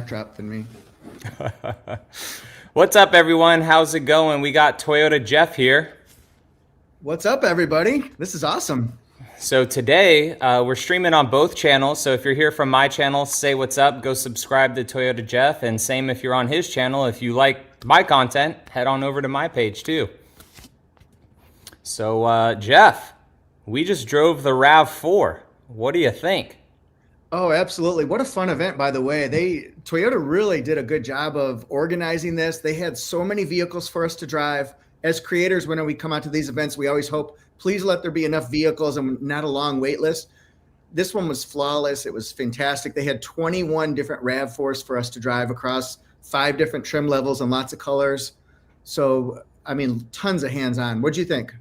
trap than me. What's up, everyone? How's it going? We got Toyota Jeff here. What's up, everybody? This is awesome. So today we're streaming on both channels. So if you're here from my channel, say what's up, go subscribe to Toyota Jeff. And same if you're on his channel. If you like my content, head on over to my page too. So Jeff, we just drove the RAV4. What do you think? Oh, absolutely. What a fun event, by the way. Toyota really did a good job of organizing this. They had so many vehicles for us to drive. As creators, when we come out to these events, we always hope, please let there be enough vehicles and not a long wait list. This one was flawless. It was fantastic. They had 21 different RAV4s for us to drive across 5 different trim levels and lots of colors. So, I mean, tons of hands-on. What'd you think?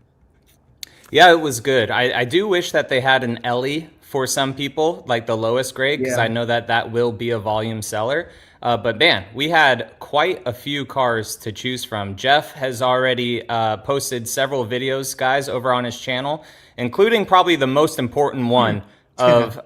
Yeah, it was good. I do wish that they had an LE for some people, like the lowest grade, because I know that that will be a volume seller. But man, we had quite a few cars to choose from. Jeff has already posted several videos, guys, over on his channel, including probably the most important one of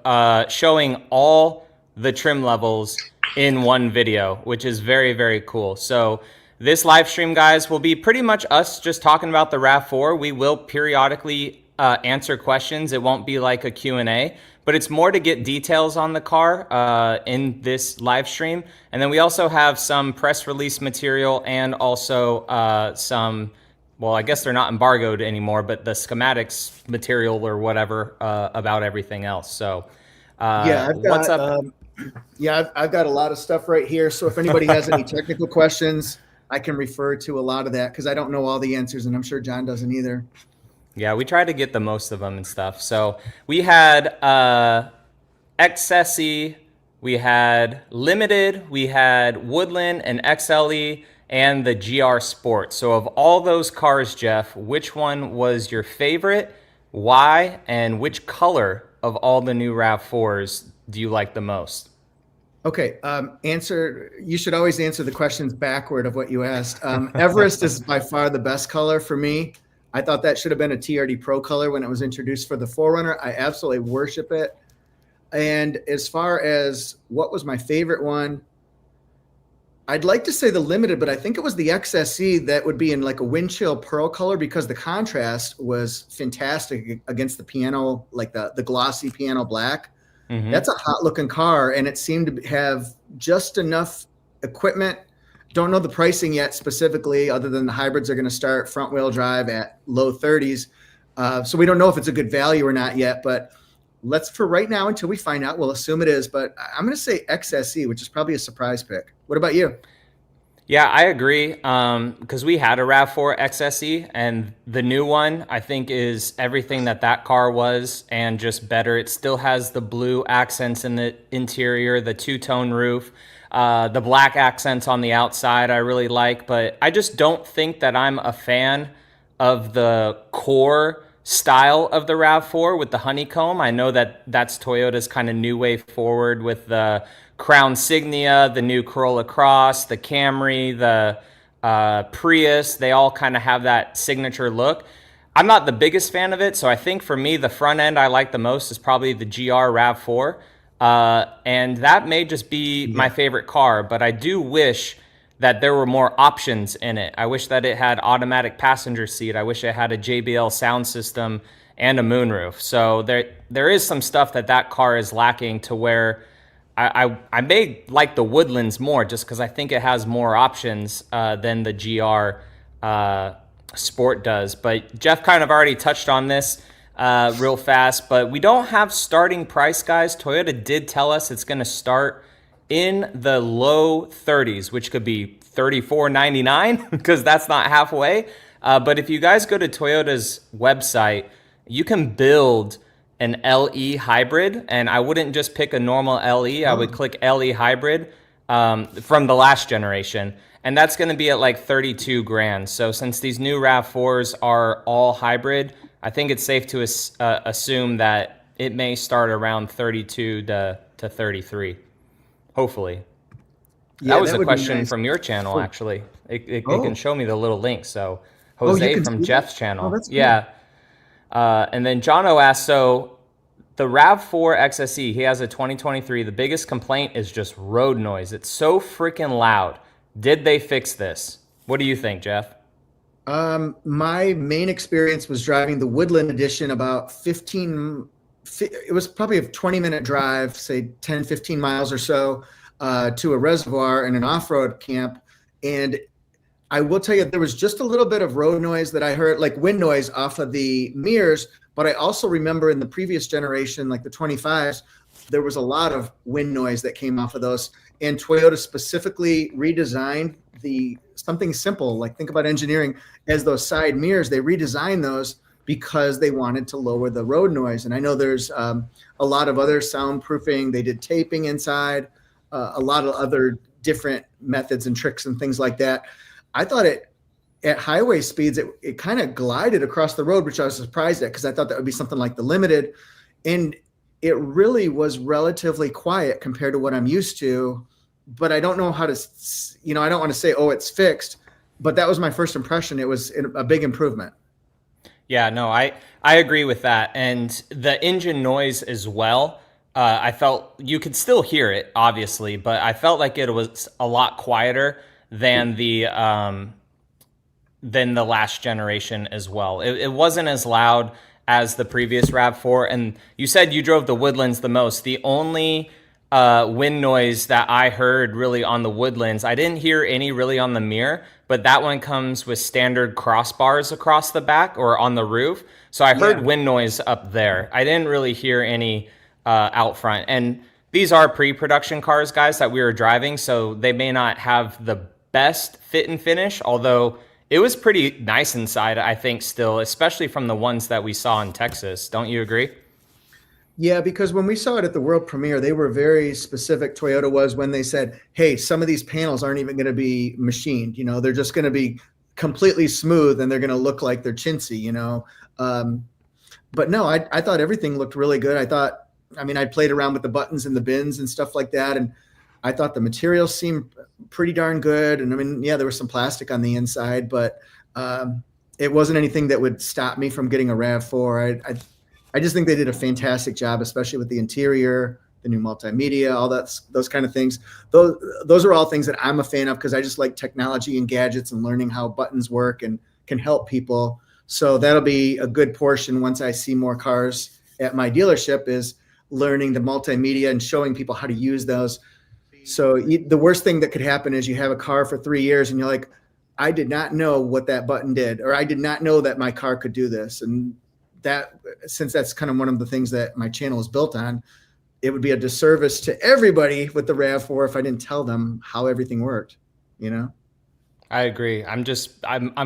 showing all the trim levels in one video, which is very, very cool. So this live stream, guys, will be pretty much us just talking about the RAV4. We will periodically answer questions. It won't be like a Q&A, but it's more to get details on the car in this live stream. And then we also have some press release material and also some, well, I guess they're not embargoed anymore, but the schematics material or whatever about everything else. So what's up? I've got a lot of stuff right here. So if anybody has any technical questions, I can refer to a lot of that because I don't know all the answers, and I'm sure John doesn't either. Yeah, we tried to get the most of them and stuff. So we had XSE, we had Limited, we had Woodland and XLE, and the GR Sport. So of all those cars, Jeff, which one was your favorite, why, and which color of all the new RAV4s do you like the most? Okay, you should always answer the questions backward of what you asked. Everest is by far the best color for me. I thought that should have been a TRD Pro color when it was introduced for the 4Runner. I absolutely worship it. And as far as what was my favorite one, I'd like to say the Limited, but I think it was the XSE that would be in like a wind chill pearl color because the contrast was fantastic against the piano, like the glossy piano black. Mm-hmm. That's a hot looking car, and it seemed to have just enough equipment. Don't know the pricing yet specifically, other than the hybrids are going to start front wheel drive at low 30s. So we don't know if it's a good value or not yet, but for right now, until we find out, we'll assume it is. But I'm going to say XSE, which is probably a surprise pick. What about you? Yeah, I agree. Because we had a RAV4 XSE, and the new one, I think, is everything that car was and just better. It still has the blue accents in the interior, the two-tone roof. The black accents on the outside I really like, but I just don't think that I'm a fan of the core style of the RAV4 with the honeycomb. I know that that's Toyota's kind of new way forward with the Crown Signia, the new Corolla Cross, the Camry, the Prius. They all kind of have that signature look. I'm not the biggest fan of it, so I think for me, the front end I like the most is probably the GR RAV4. And that may just be my favorite car, but I do wish that there were more options in it. I wish that it had automatic passenger seat. I wish it had a JBL sound system and a moonroof. So there is some stuff that car is lacking to where I may like the Woodlands more just because I think it has more options than the GR Sport does. But Jeff kind of already touched on this real fast, but we don't have starting price, guys. Toyota did tell us it's going to start in the low 30s, which could be $34.99 because that's not halfway. But if you guys go to Toyota's website, you can build an LE hybrid, and I wouldn't just pick a normal LE. I would click LE hybrid from the last generation, and that's going to be at like 32 grand. So since these new RAV4s are all hybrid, I think it's safe to assume that it may start around 32 to 33, hopefully. Yeah, that was a question from your channel, actually. It can show me the little link. So Jose from Jeff's channel. Oh, that's cool. Yeah. And then Jono asked, so The RAV4 XSE, he has a 2023. The biggest complaint is just road noise. It's so freaking loud. Did they fix this? What do you think, Jeff? My main experience was driving the Woodland edition about 15, it was probably a 20-minute drive, say 10, 15 miles or so, to a reservoir in an off-road camp. And I will tell you, there was just a little bit of road noise that I heard, like wind noise off of the mirrors. But I also remember in the previous generation, like the 25s, there was a lot of wind noise that came off of those. And Toyota specifically redesigned something simple, like think about engineering, as those side mirrors. They redesigned those because they wanted to lower the road noise. And I know there's a lot of other soundproofing. They did taping inside, a lot of other different methods and tricks and things like that. I thought at highway speeds, it kind of glided across the road, which I was surprised at because I thought that would be something like the Limited. And it really was relatively quiet compared to what I'm used to. But I don't know how to, I don't want to say, oh, it's fixed. But that was my first impression. It was a big improvement. Yeah, no, I agree with that. And the engine noise as well. I felt you could still hear it, obviously, but I felt like it was a lot quieter than the last generation as well. It wasn't as loud as the previous RAV4. And you said you drove the Woodlands the most. The only wind noise that I heard really on the Woodlands, I didn't hear any really on the mirror, but that one comes with standard crossbars across the back or on the roof. So I heard wind noise up there. I didn't really hear any out front. And these are pre-production cars, guys, that we were driving, so they may not have the best fit and finish, although it was pretty nice inside, I think, still, especially from the ones that we saw in Texas. Don't you agree? Yeah, because when we saw it at the world premiere, they were very specific. Toyota was when they said, hey, some of these panels aren't even going to be machined. They're just going to be completely smooth and they're going to look like they're chintzy, But no, I thought everything looked really good. I played around with the buttons and the bins and stuff like that. And I thought the materials seemed pretty darn good. And there was some plastic on the inside, but it wasn't anything that would stop me from getting a RAV4. I just think they did a fantastic job, especially with the interior, the new multimedia, all those kind of things. Those are all things that I'm a fan of because I just like technology and gadgets and learning how buttons work and can help people. So that'll be a good portion once I see more cars at my dealership, is learning the multimedia and showing people how to use those. So the worst thing that could happen is you have a car for 3 years and you're like, I did not know what that button did, or I did not know that my car could do this. And that, since that's kind of one of the things that my channel is built on, it would be a disservice to everybody with the RAV4 if I didn't tell them how everything worked, I agree. I'm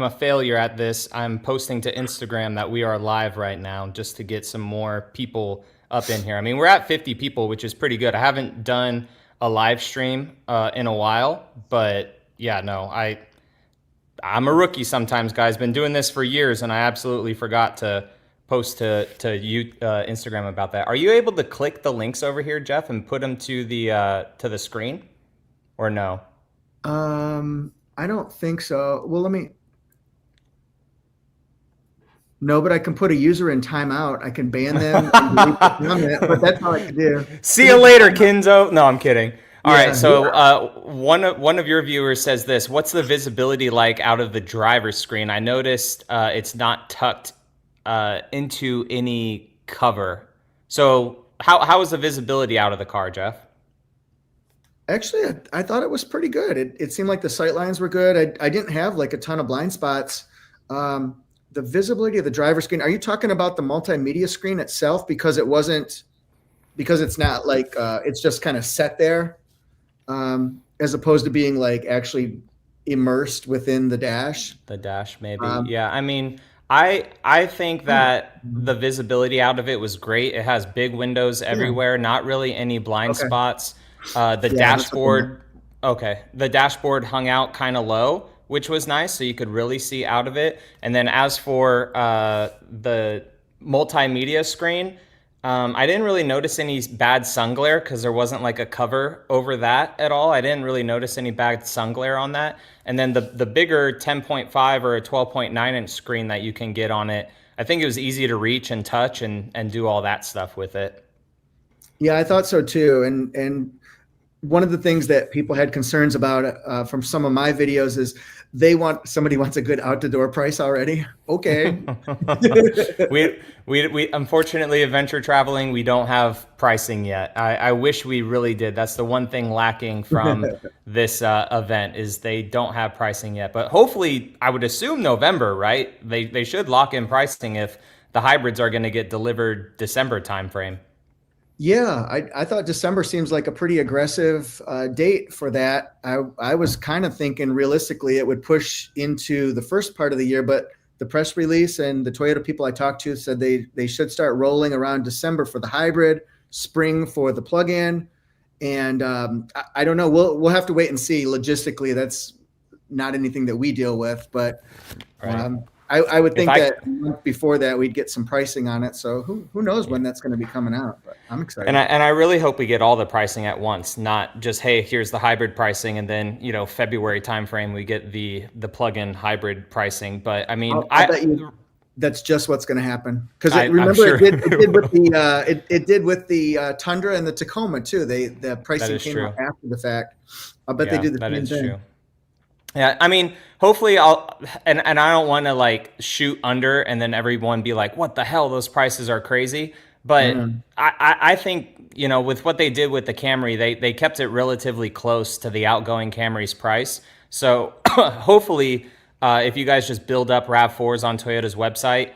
a failure at this. I'm posting to Instagram that we are live right now just to get some more people up in here. We're at 50 people, which is pretty good. I haven't done a live stream in a while, but yeah, no, I'm a rookie sometimes, guys. Been doing this for years, and I absolutely forgot to post to you Instagram about that. Are you able to click the links over here, Jeff, and put them to the screen, or no? I don't think so. Well, no, but I can put a user in timeout. I can ban them and delete the comment, but that's all I can do. See you later, Kinzo. No, I'm kidding. All right, so one of your viewers says this: what's the visibility like out of the driver's screen? I noticed it's not tucked into any cover. So how is the visibility out of the car, Jeff? Actually, I thought it was pretty good. It seemed like the sight lines were good. I didn't have like a ton of blind spots. The visibility of the driver's screen, are you talking about the multimedia screen itself? Because it's not like, it's just kind of set there, as opposed to being like actually immersed within the dash. The dash, maybe. Yeah, I think that the visibility out of it was great. It has big windows everywhere, not really any blind spots. The dashboard, the dashboard hung out kind of low, which was nice, so you could really see out of it. And then as for the multimedia screen, I didn't really notice any bad sun glare because there wasn't like a cover over that at all. I didn't really notice any bad sun glare on that. And then the bigger 10.5 or a 12.9 inch screen that you can get on it, I think it was easy to reach and touch and do all that stuff with it. Yeah, I thought so too. And one of the things that people had concerns about from some of my videos is somebody wants a good out-the-door price already. Okay. we unfortunately, adventure traveling, we don't have pricing yet. I wish we really did. That's the one thing lacking from this event, is they don't have pricing yet. But hopefully, I would assume November, right? They should lock in pricing if the hybrids are going to get delivered December timeframe. Yeah, I thought December seems like a pretty aggressive date for that. I was kind of thinking realistically it would push into the first part of the year, but the press release and the Toyota people I talked to said they should start rolling around December for the hybrid, spring for the plug-in, and I don't know. We'll have to wait and see. Logistically, that's not anything that we deal with, but. Right. I would think that a month before that we'd get some pricing on it. So who knows when that's going to be coming out? But I'm excited. And I really hope we get all the pricing at once, not just, hey, here's the hybrid pricing, and then February timeframe we get the plug-in hybrid pricing. But I mean, I bet you that's just what's going to happen, because remember sure. it did with the Tundra and the Tacoma too. The pricing came out after the fact. I bet they do the same thing. True. Yeah, I mean, hopefully and I don't want to like shoot under and then everyone be like, what the hell, those prices are crazy. But I think, with what they did with the Camry, they kept it relatively close to the outgoing Camry's price. So hopefully, if you guys just build up RAV4s on Toyota's website,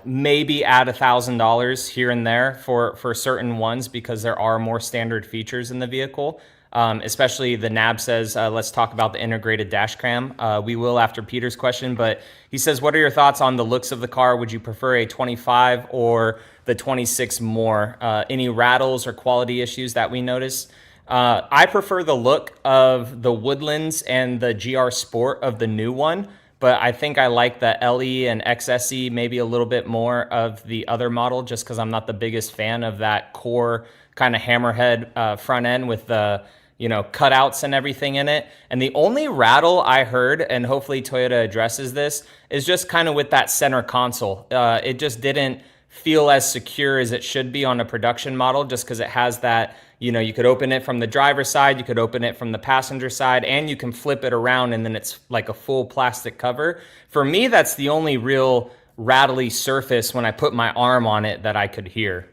maybe add $1,000 here and there for certain ones, because there are more standard features in the vehicle. Especially the NAB says, let's talk about the integrated dash cam. We will after Peter's question, but he says, what are your thoughts on the looks of the car? Would you prefer a 25 or the 26 more? Any rattles or quality issues that we notice? I prefer the look of the Woodlands and the GR Sport of the new one, but I think I like the LE and XSE maybe a little bit more of the other model, just because I'm not the biggest fan of that core kind of hammerhead front end with the cutouts and everything in it. And the only rattle I heard, and hopefully Toyota addresses this, is just kind of with that center console. It just didn't feel as secure as it should be on a production model, just because it has that, you could open it from the driver's side, you could open it from the passenger side, and you can flip it around and then it's like a full plastic cover. For me, that's the only real rattly surface when I put my arm on it that I could hear.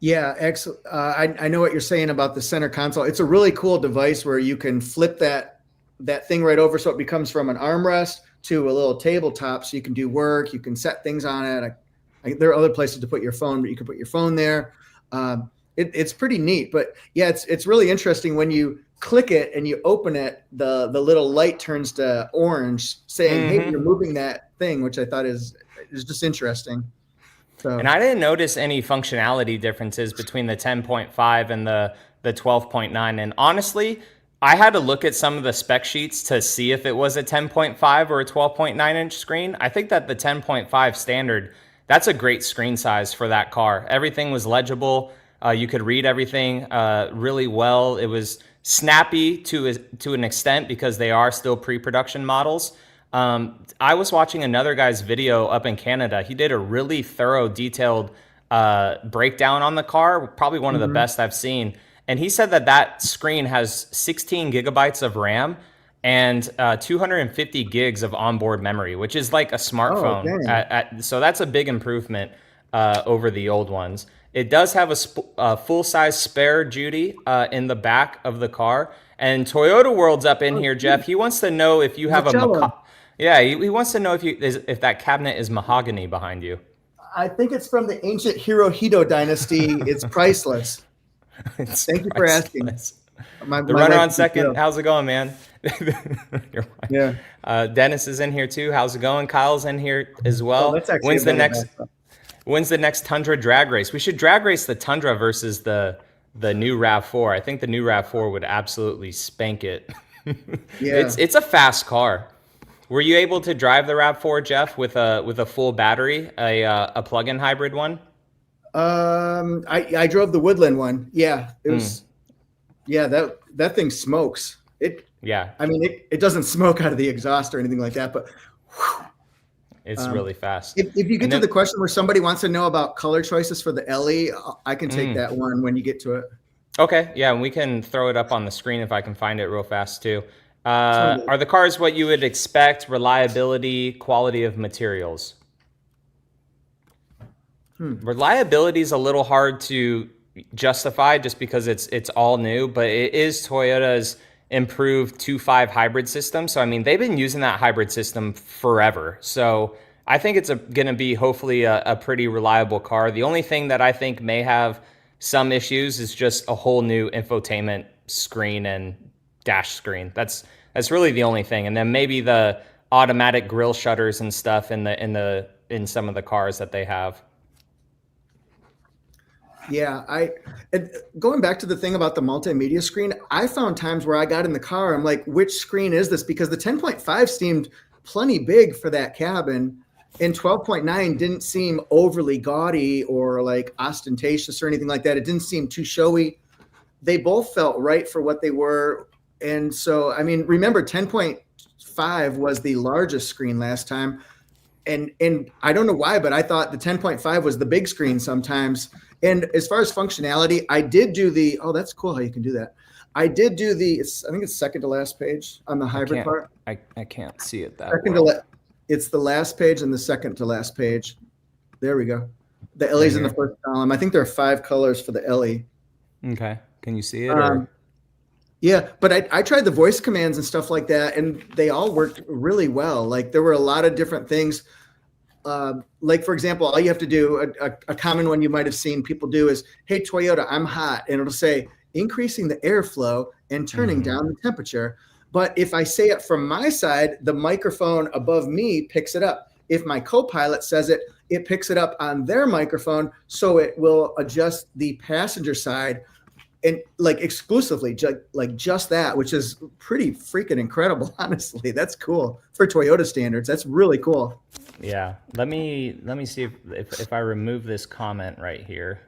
Yeah, excellent. I know what you're saying about the center console. It's a really cool device where you can flip that thing right over, so it becomes from an armrest to a little tabletop, so you can do work, you can set things on it. There are other places to put your phone, but you can put your phone there. It's pretty neat. But yeah, it's really interesting when you click it and you open it, the little light turns to orange, saying, hey, you're moving that thing, which I thought is just interesting. So. And I didn't notice any functionality differences between the 10.5 and the 12.9. And honestly, I had to look at some of the spec sheets to see if it was a 10.5 or a 12.9 inch screen. I think that the 10.5 standard, that's a great screen size for that car. Everything was legible. You could read everything really well. It was snappy to an extent, because they are still pre-production models. I was watching another guy's video up in Canada. He did a really thorough, detailed breakdown on the car, probably one of the best I've seen. And he said that screen has 16 gigabytes of RAM and 250 gigs of onboard memory, which is like a smartphone. So that's a big improvement over the old ones. It does have a full-size spare Judy in the back of the car. And Toyota World's up in here, Jeff. He wants to know if you have he wants to know if that cabinet is mahogany behind you. I think it's from the ancient Hirohito dynasty. It's priceless. Thank you for asking. The runner on second. How's it going, man? Yeah. Dennis is in here too. How's it going? Kyle's in here as well. When's the next Tundra drag race? We should drag race the Tundra versus the new RAV4. I think the new RAV4 would absolutely spank it. Yeah. It's a fast car. Were you able to drive the RAV4, Jeff, with a full battery, a plug-in hybrid one? I drove the Woodland one. Yeah, it was. Yeah, that thing smokes. I mean, it doesn't smoke out of the exhaust or anything like that, but. Whew, It's really fast. If you get And to then, the question where somebody wants to know about color choices for the LE, I can take that one when you get to it. okay, yeah, and we can throw it up on the screen if I can find it real fast too. Totally. Are the cars what you would expect? Reliability, quality of materials. Reliability is a little hard to justify just because it's all new, but it is Toyota's improved 2.5 hybrid system. So I mean, they've been using that hybrid system forever. So I think it's going to be hopefully a pretty reliable car. The only thing that I think may have some issues is just a whole new infotainment screen and dash screen. That's really the only thing. And then maybe the automatic grille shutters and stuff in some of the cars that they have. Yeah, going back to the thing about the multimedia screen, I found times where I got in the car, I'm like, which screen is this? Because the 10.5 seemed plenty big for that cabin, and 12.9 didn't seem overly gaudy or like ostentatious or anything like that. It didn't seem too showy. They both felt right for what they were. And so, I mean, remember 10.5 was the largest screen last time. And I don't know why, but I thought the 10.5 was the big screen sometimes. And as far as functionality, I did do oh, that's cool how you can do that. I did do I think it's second to last page on the hybrid part. I can't see it that Second well. It's the last page and the second to last page. There we go. The LE's in the first column. I think there are 5 colors for the LE. Okay. Can you see it? Yeah, but I tried the voice commands and stuff like that, and they all worked really well. Like there were a lot of different things. Like for example, all you have to do, a common one you might have seen people do is, "Hey Toyota, I'm hot," and it'll say increasing the airflow and turning down the temperature. But if I say it from my side, the microphone above me picks it up. If my co-pilot says it, it picks it up on their microphone, so it will adjust the passenger side and like exclusively just that, which is pretty freaking incredible. Honestly, that's cool for Toyota standards. That's really cool. Yeah. Let me see if I remove this comment right here.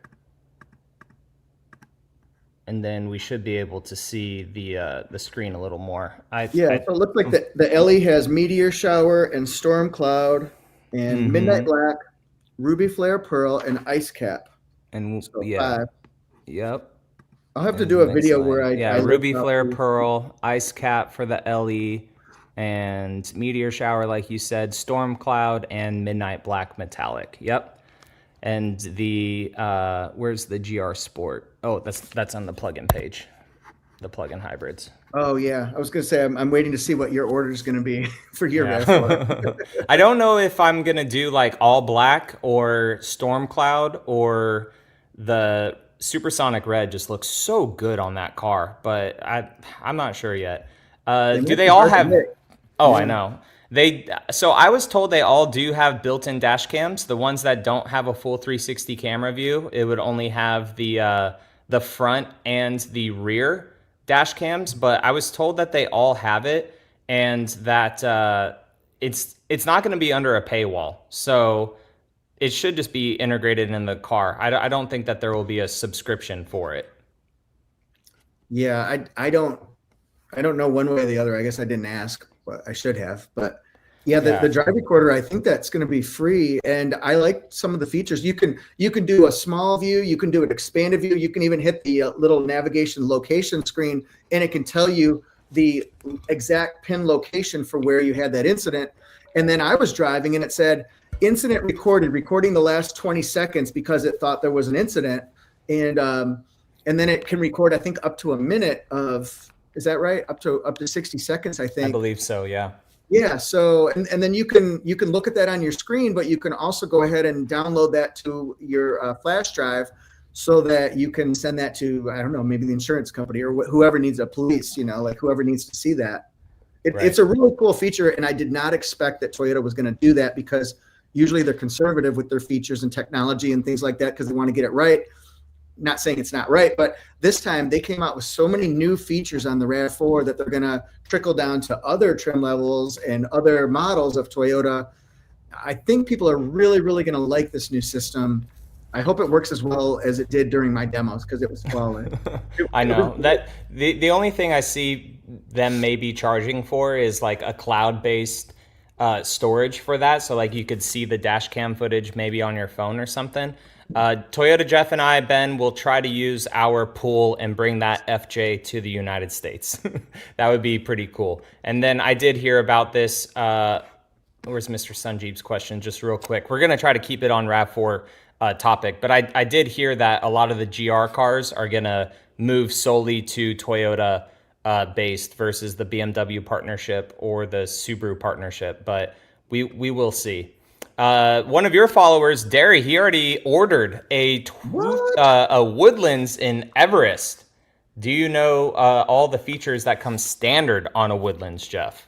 And then we should be able to see the screen a little more. So it looks like the LE has meteor shower and storm cloud and midnight black, ruby flare pearl, and ice cap. And so 5. Yep. I'll have to do a video where I ruby flare pearl, ice cap for the LE, and meteor shower, like you said, storm cloud, and midnight black metallic. Yep. And the where's the GR Sport? Oh, that's on the plug-in page, the plug-in hybrids. Oh yeah, I was gonna say I'm waiting to see what your order is gonna be for your RAV4. I don't know if I'm gonna do like all black or storm cloud, or the supersonic red just looks so good on that car, but I'm not sure yet. Do they all have? Oh, I know. So I was told they all do have built-in dash cams. The ones that don't have a full 360 camera view, it would only have the front and the rear dash cams. But I was told that they all have it, and that it's not going to be under a paywall. So it should just be integrated in the car. I don't think that there will be a subscription for it. Yeah, I don't know one way or the other. I guess I didn't ask, but I should have. But yeah, the drive recorder, I think that's going to be free, and I like some of the features. You can do a small view, you can do an expanded view, you can even hit the little navigation location screen, and it can tell you the exact pin location for where you had that incident. And then I was driving, and it said incident recording the last 20 seconds because it thought there was an incident, and then it can record, I think, up to a minute of. Is that right? Up to 60 seconds, I think. I believe so, yeah. Yeah, so and then you can look at that on your screen, but you can also go ahead and download that to your flash drive so that you can send that to, I don't know, maybe the insurance company or whoever needs a police, like whoever needs to see that. Right. It's a really cool feature, and I did not expect that Toyota was going to do that because usually they're conservative with their features and technology and things like that because they want to get it right. Not saying it's not right, but this time they came out with so many new features on the RAV4 that they're going to trickle down to other trim levels and other models of Toyota. I think people are really, really going to like this new system. I hope it works as well as it did during my demos because it was flawless. I know that the only thing I see them maybe charging for is like a cloud-based storage for that. So like you could see the dash cam footage maybe on your phone or something. Toyota Jeff and I, Ben, will try to use our pool and bring that FJ to the United States. That would be pretty cool. And then I did hear about this. Where's Mr. Sunjeeb's question? Just real quick. We're going to try to keep it on RAV4 topic. But I did hear that a lot of the GR cars are going to move solely to Toyota based versus the BMW partnership or the Subaru partnership. But we will see. One of your followers, Derry, he already ordered a Woodlands in Everest. Do you know all the features that come standard on a Woodlands, Jeff?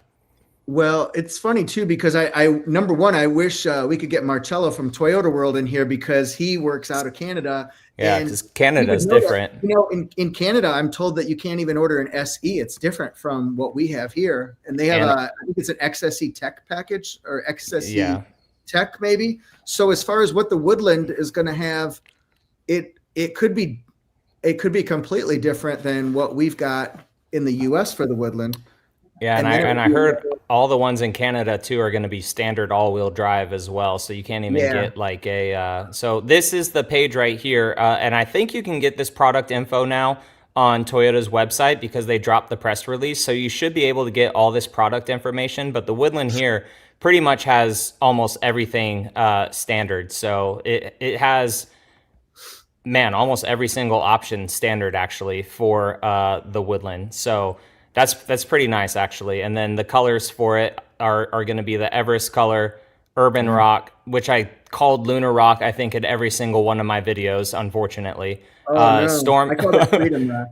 Well, it's funny too, because I number one, I wish we could get Marcello from Toyota World in here because he works out of Canada. Yeah, because Canada's different. That, you know, in Canada, I'm told that you can't even order an SE. It's different from what we have here. And they have I think it's an XSE Tech package or XSE Tech maybe. So as far as what the Woodland is going to have, it could be completely different than what we've got in the US for the Woodland. Yeah, and I heard all the ones in Canada too are going to be standard all-wheel drive as well, so you can't even get like a. So this is the page right here, and I think you can get this product info now on Toyota's website because they dropped the press release. So you should be able to get all this product information. But the Woodland here pretty much has almost everything standard. So it has, man, almost every single option standard actually for the Woodland. So. That's pretty nice, actually. And then the colors for it are going to be the Everest color, Urban Rock, which I called Lunar Rock, I think, in every single one of my videos, unfortunately. No. Storm. I call it Freedom Rock.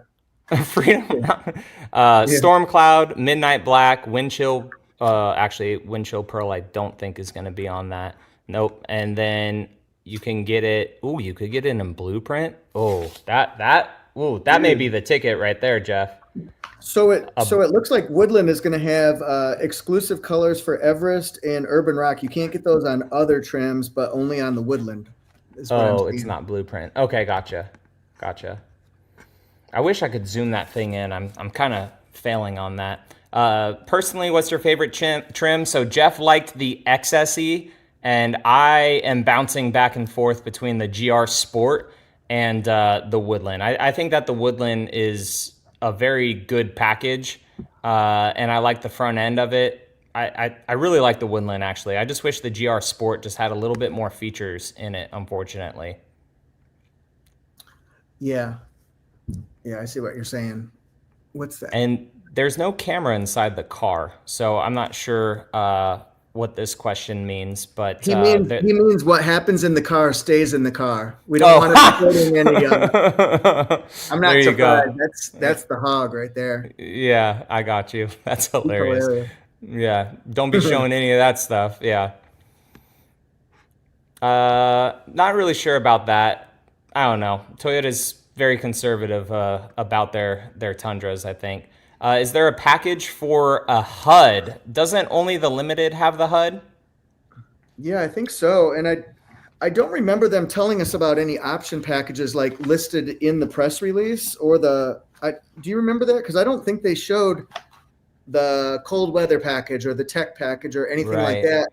Freedom Rock. Storm Cloud, Midnight Black, Wind Chill. Actually, Wind Chill Pearl, I don't think is going to be on that. Nope. And then you can get it. Ooh, you could get it in Blueprint. Oh, that may be the ticket right there, Jeff. So it looks like Woodland is going to have exclusive colors for Everest and Urban Rock. You can't get those on other trims, but only on the Woodland. Oh, it's not Blueprint. Okay, gotcha. I wish I could zoom that thing in. I'm kind of failing on that. Personally, what's your favorite trim? So Jeff liked the XSE, and I am bouncing back and forth between the GR Sport and the Woodland. I think that the Woodland is a very good package, and I like the front end of it. I really like the Woodland, actually. I just wish the GR Sport just had a little bit more features in it, unfortunately. Yeah, I see what you're saying. What's that? And there's no camera inside the car, so I'm not sure what this question means, but he means what happens in the car stays in the car. We don't want to be putting any. I'm not surprised. That's the hog right there. Yeah, I got you. That's hilarious. Yeah, don't be showing any of that stuff. Yeah. Not really sure about that. I don't know. Toyota's very conservative about their Tundras, I think. Is there a package for a HUD? Doesn't only the Limited have the HUD? Yeah, I think so. And I don't remember them telling us about any option packages like listed in the press release or do you remember that? Because I don't think they showed the cold weather package or the tech package or anything like that.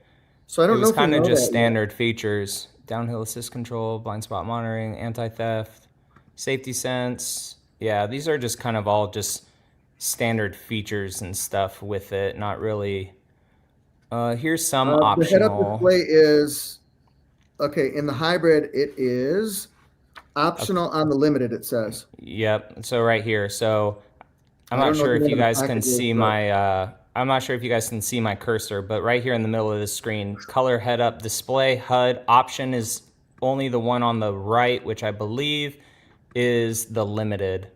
So I don't know. It was kind of just standard features: downhill assist control, blind spot monitoring, anti-theft, safety sense. Yeah, these are just kind of all just standard features and stuff with it, not really. Here's some optional. The head-up display is okay. In the hybrid, it is optional. On the Limited, it says. Yep. So right here. So I'm not sure if you guys can see my. I'm not sure if you guys can see my cursor, but right here in the middle of the screen, color head-up display HUD option is only the one on the right, which I believe is the Limited.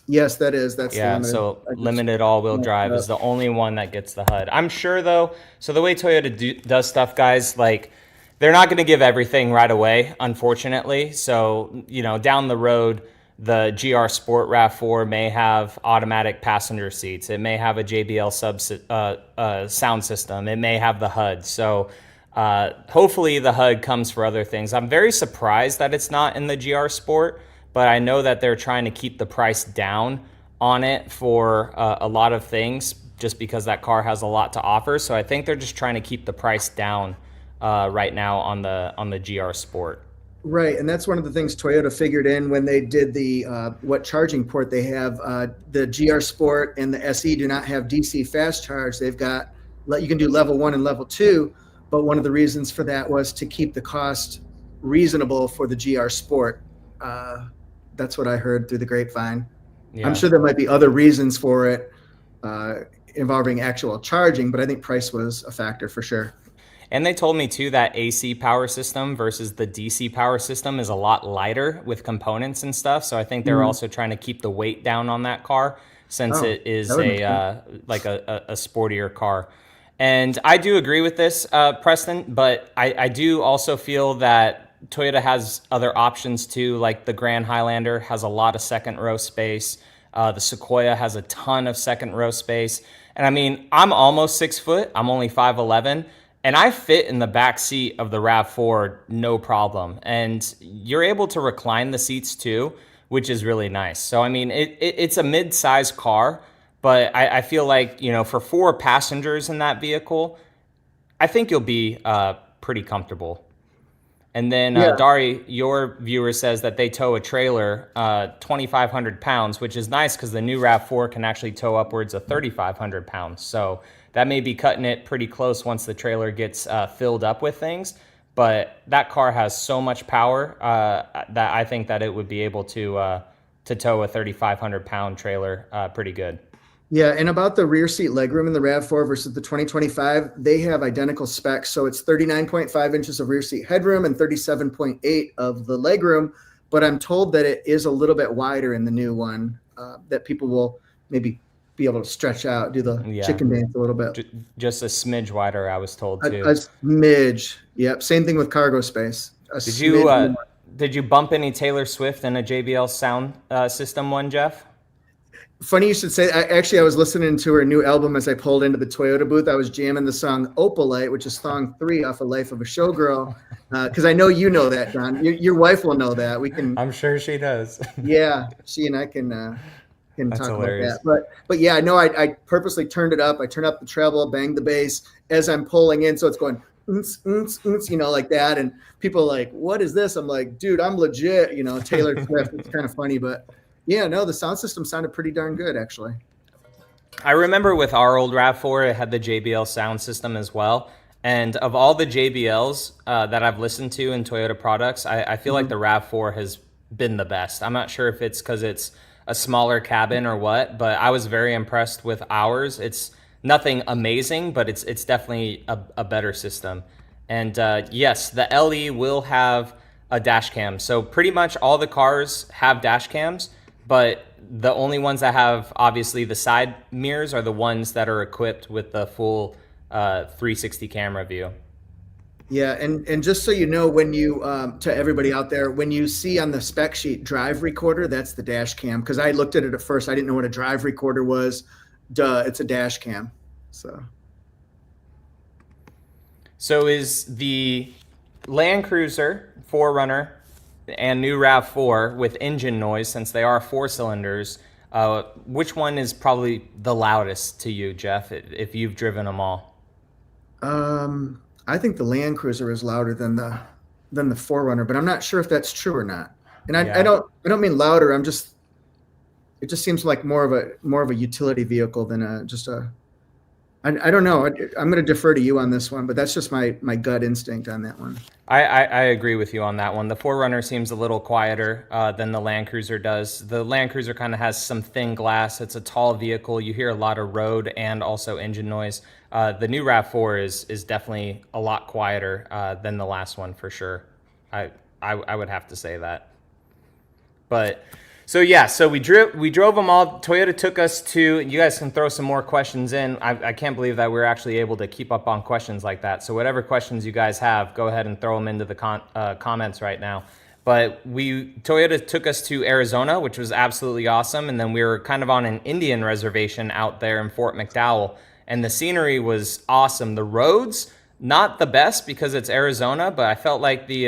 Yes, that is. That's the Limited. So Limited all-wheel drive is the only one that gets the HUD. I'm sure, though, so the way Toyota does stuff, guys, like, they're not going to give everything right away, unfortunately. So, down the road, the GR Sport RAV4 may have automatic passenger seats. It may have a JBL sound system. It may have the HUD. So hopefully the HUD comes for other things. I'm very surprised that it's not in the GR Sport, but I know that they're trying to keep the price down on it for a lot of things. just because that car has a lot to offer. So I think they're just trying to keep the price down right now on the GR Sport. Right, and that's one of the things Toyota figured in when they did the what charging port they have. The GR Sport and the SE do not have DC fast charge. They've got, you can do level 1 and level 2, but one of the reasons for that was to keep the cost reasonable for the GR Sport. That's what I heard through the grapevine. Yeah. I'm sure there might be other reasons for it involving actual charging, but I think price was a factor for sure. And they told me too that AC power system versus the DC power system is a lot lighter with components and stuff. So I think they're also trying to keep the weight down on that car, since it is a sportier car. And I do agree with this, Preston, but I do also feel that Toyota has other options too, like the Grand Highlander has a lot of second row space. The Sequoia has a ton of second row space. And I mean, I'm almost 6 foot. I'm only 5'11". And I fit in the back seat of the RAV4 no problem. And you're able to recline the seats too, which is really nice. So, I mean, it's a mid-size car, but I feel like, you know, for 4 passengers in that vehicle, I think you'll be pretty comfortable. And then Dari, your viewer, says that they tow a trailer 2,500 pounds, which is nice because the new RAV4 can actually tow upwards of 3,500 pounds. So that may be cutting it pretty close once the trailer gets filled up with things. But that car has so much power that I think that it would be able to tow a 3,500 pound trailer pretty good. Yeah, and about the rear seat legroom in the RAV4 versus the 2025, they have identical specs. So it's 39.5 inches of rear seat headroom and 37.8 of the legroom. But I'm told that it is a little bit wider in the new one, that people will maybe be able to stretch out, do the chicken dance a little bit. Just a smidge wider, I was told too. A smidge. Yep. Same thing with cargo space. Did you bump any Taylor Swift in a JBL sound system one, Jeff? Funny you should say. I was listening to her new album as I pulled into the Toyota booth. I was jamming the song Opalite, which is song 3 off of Life of a Showgirl, because I know you know that, John. Your wife will know that. We can. I'm sure she does. Yeah, she and I can talk hilarious. about that. But yeah, no, I purposely turned it up. I turned up the treble, banged the bass as I'm pulling in, so it's going you know, like that. And people are like, "What is this?" I'm like, "Dude, I'm legit." You know, Taylor Swift. It's kind of funny, but. Yeah, no, the sound system sounded pretty darn good, actually. I remember with our old RAV4, it had the JBL sound system as well. And of all the JBLs that I've listened to in Toyota products, I feel like the RAV4 has been the best. I'm not sure if it's because it's a smaller cabin or what, but I was very impressed with ours. It's nothing amazing, but it's definitely a better system. And yes, the LE will have a dash cam. So pretty much all the cars have dash cams. But the only ones that have, obviously, the side mirrors are the ones that are equipped with the full 360 camera view. Yeah, and just so you know, when you, to everybody out there, when you see on the spec sheet drive recorder, that's the dash cam. Because I looked at it at first, I didn't know what a drive recorder was. Duh, it's a dash cam. So is the Land Cruiser 4Runner and new RAV4 with engine noise, since they are 4 cylinders, which one is probably the loudest to you, Jeff, if you've driven them all? I think the Land Cruiser is louder than the 4Runner, but I'm not sure if that's true or not. And I don't mean louder. It just seems like more of a utility vehicle than I don't know. I'm going to defer to you on this one, but that's just my gut instinct on that one. I agree with you on that one. The 4Runner seems a little quieter than the Land Cruiser does. The Land Cruiser kind of has some thin glass. It's a tall vehicle. You hear a lot of road and also engine noise. The new RAV4 is definitely a lot quieter than the last one for sure. I would have to say that. But so yeah, so we drove them all. Toyota took us to. You guys can throw some more questions in. I can't believe that we're actually able to keep up on questions like that. So whatever questions you guys have, go ahead and throw them into the comments right now. But Toyota took us to Arizona, which was absolutely awesome, and then we were kind of on an Indian reservation out there in Fort McDowell, and the scenery was awesome. The roads, not the best because it's Arizona, but I felt like the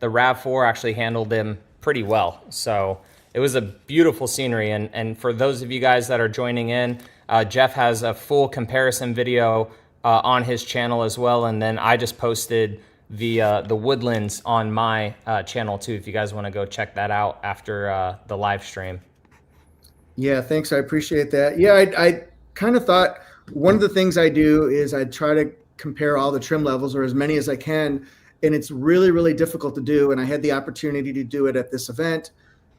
RAV4 actually handled them pretty well. So it was a beautiful scenery, and for those of you guys that are joining in, Jeff has a full comparison video on his channel as well, and then I just posted the Woodlands on my channel too, if you guys want to go check that out after the live stream. Yeah, thanks. I appreciate that. Yeah, I kind of thought one of the things I do is I try to compare all the trim levels, or as many as I can, and it's really, really difficult to do. And I had the opportunity to do it at this event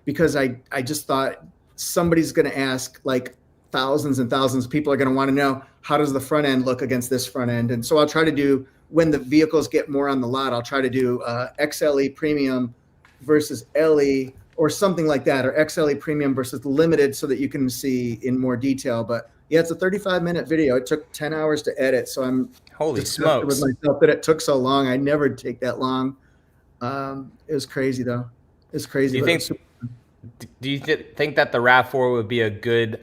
because I just thought somebody's going to ask, like thousands and thousands of people are going to want to know, how does the front end look against this front end? And so I'll try to do, when the vehicles get more on the lot, I'll try to do XLE Premium versus LE or something like that, or XLE Premium versus Limited, so that you can see in more detail. But yeah, it's a 35-minute video. It took 10 hours to edit, so I'm Holy disgusted smokes with myself that it took so long. I never take that long. It was crazy though. It's crazy. Do you think that the RAV4 would be a good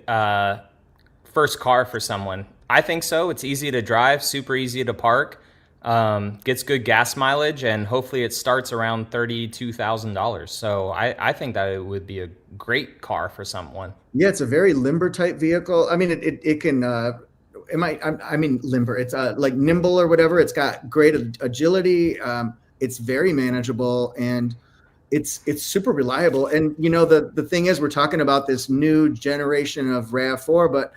first car for someone? I think so. It's easy to drive, super easy to park, gets good gas mileage, and hopefully it starts around $32,000. So I think that it would be a great car for someone. Yeah, it's a very limber type vehicle. I mean, it can, I mean, limber. It's like nimble or whatever. It's got great agility. It's very manageable, and it's super reliable. And you know, the thing is, we're talking about this new generation of RAV4, but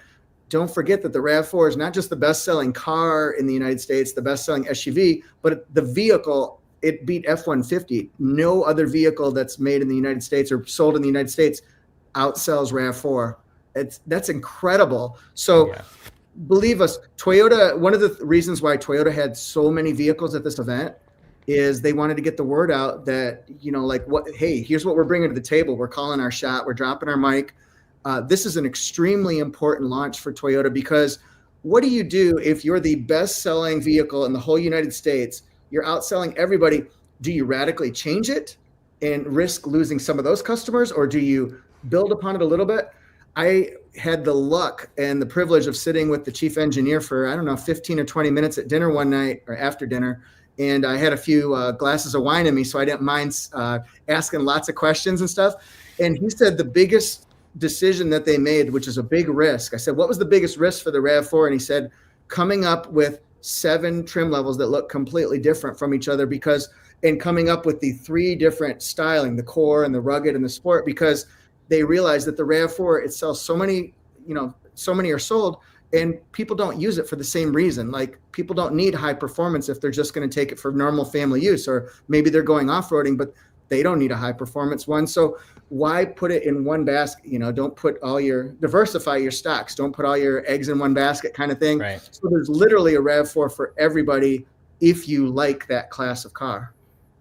don't forget that the RAV4 is not just the best-selling car in the United States, the best-selling SUV, but the vehicle, it beat F-150. No other vehicle that's made in the United States or sold in the United States outsells RAV4. That's incredible. So yeah. Believe us, Toyota, one of the reasons why Toyota had so many vehicles at this event is they wanted to get the word out that, you know, like, hey, here's what we're bringing to the table. We're calling our shot. We're dropping our mic. This is an extremely important launch for Toyota, because what do you do if you're the best-selling vehicle in the whole United States? You're outselling everybody. Do you radically change it and risk losing some of those customers, or do you build upon it a little bit? I had the luck and the privilege of sitting with the chief engineer for, I don't know, 15 or 20 minutes at dinner one night, or after dinner. And I had a few glasses of wine in me, so I didn't mind asking lots of questions and stuff. And he said the biggest decision that they made, which is a big risk. I said, what was the biggest risk for the RAV4? And he said, coming up with 7 trim levels that look completely different from each other, and coming up with the 3 different styling, the core and the rugged and the sport, because they realized that the RAV4, it sells so many, you know, so many are sold, and people don't use it for the same reason. Like, people don't need high performance if they're just going to take it for normal family use, or maybe they're going off-roading, but they don't need a high performance one. So why put it in one basket? You know, don't put diversify your stocks. Don't put all your eggs in one basket, kind of thing. Right. So there's literally a RAV4 for everybody if you like that class of car.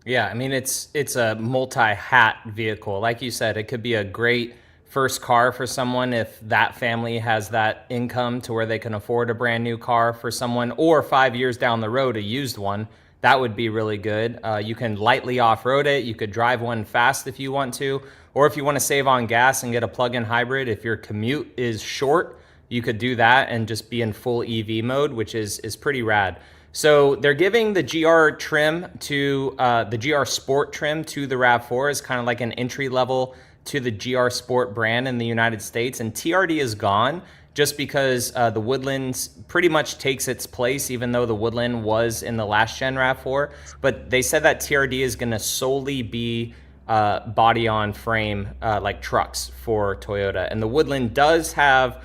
Yeah, I mean, it's a multi-hat vehicle. Like you said, it could be a great first car for someone if that family has that income to where they can afford a brand new car for someone, or 5 years down the road, a used one. That would be really good. You can lightly off-road it. You could drive one fast if you want to, or if you want to save on gas and get a plug-in hybrid, if your commute is short, you could do that and just be in full EV mode, which is pretty rad. So they're giving the GR trim to the GR Sport trim to the RAV4 as kind of like an entry level to the GR Sport brand in the United States. And TRD is gone just because the Woodlands pretty much takes its place, even though the Woodland was in the last gen RAV4. But they said that TRD is going to solely be body on frame like trucks for Toyota. And the Woodland does have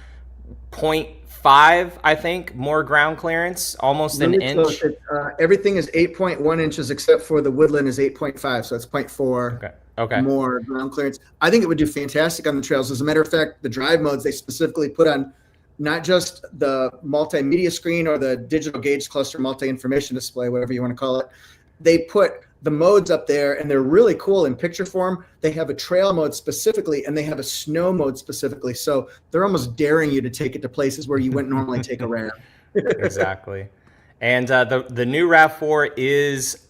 0.5, I think, more ground clearance, almost an inch. Everything is 8.1 inches except for the Woodland is 8.5, so it's 0.4 okay. more ground clearance. I think it would do fantastic on the trails. As a matter of fact, the drive modes they specifically put on not just the multimedia screen or the digital gauge cluster multi-information display, whatever you want to call it. They put the modes up there, and they're really cool in picture form. They have a trail mode specifically, and they have a snow mode specifically. So they're almost daring you to take it to places where you wouldn't normally take a RAV. Exactly. And the new RAV4 is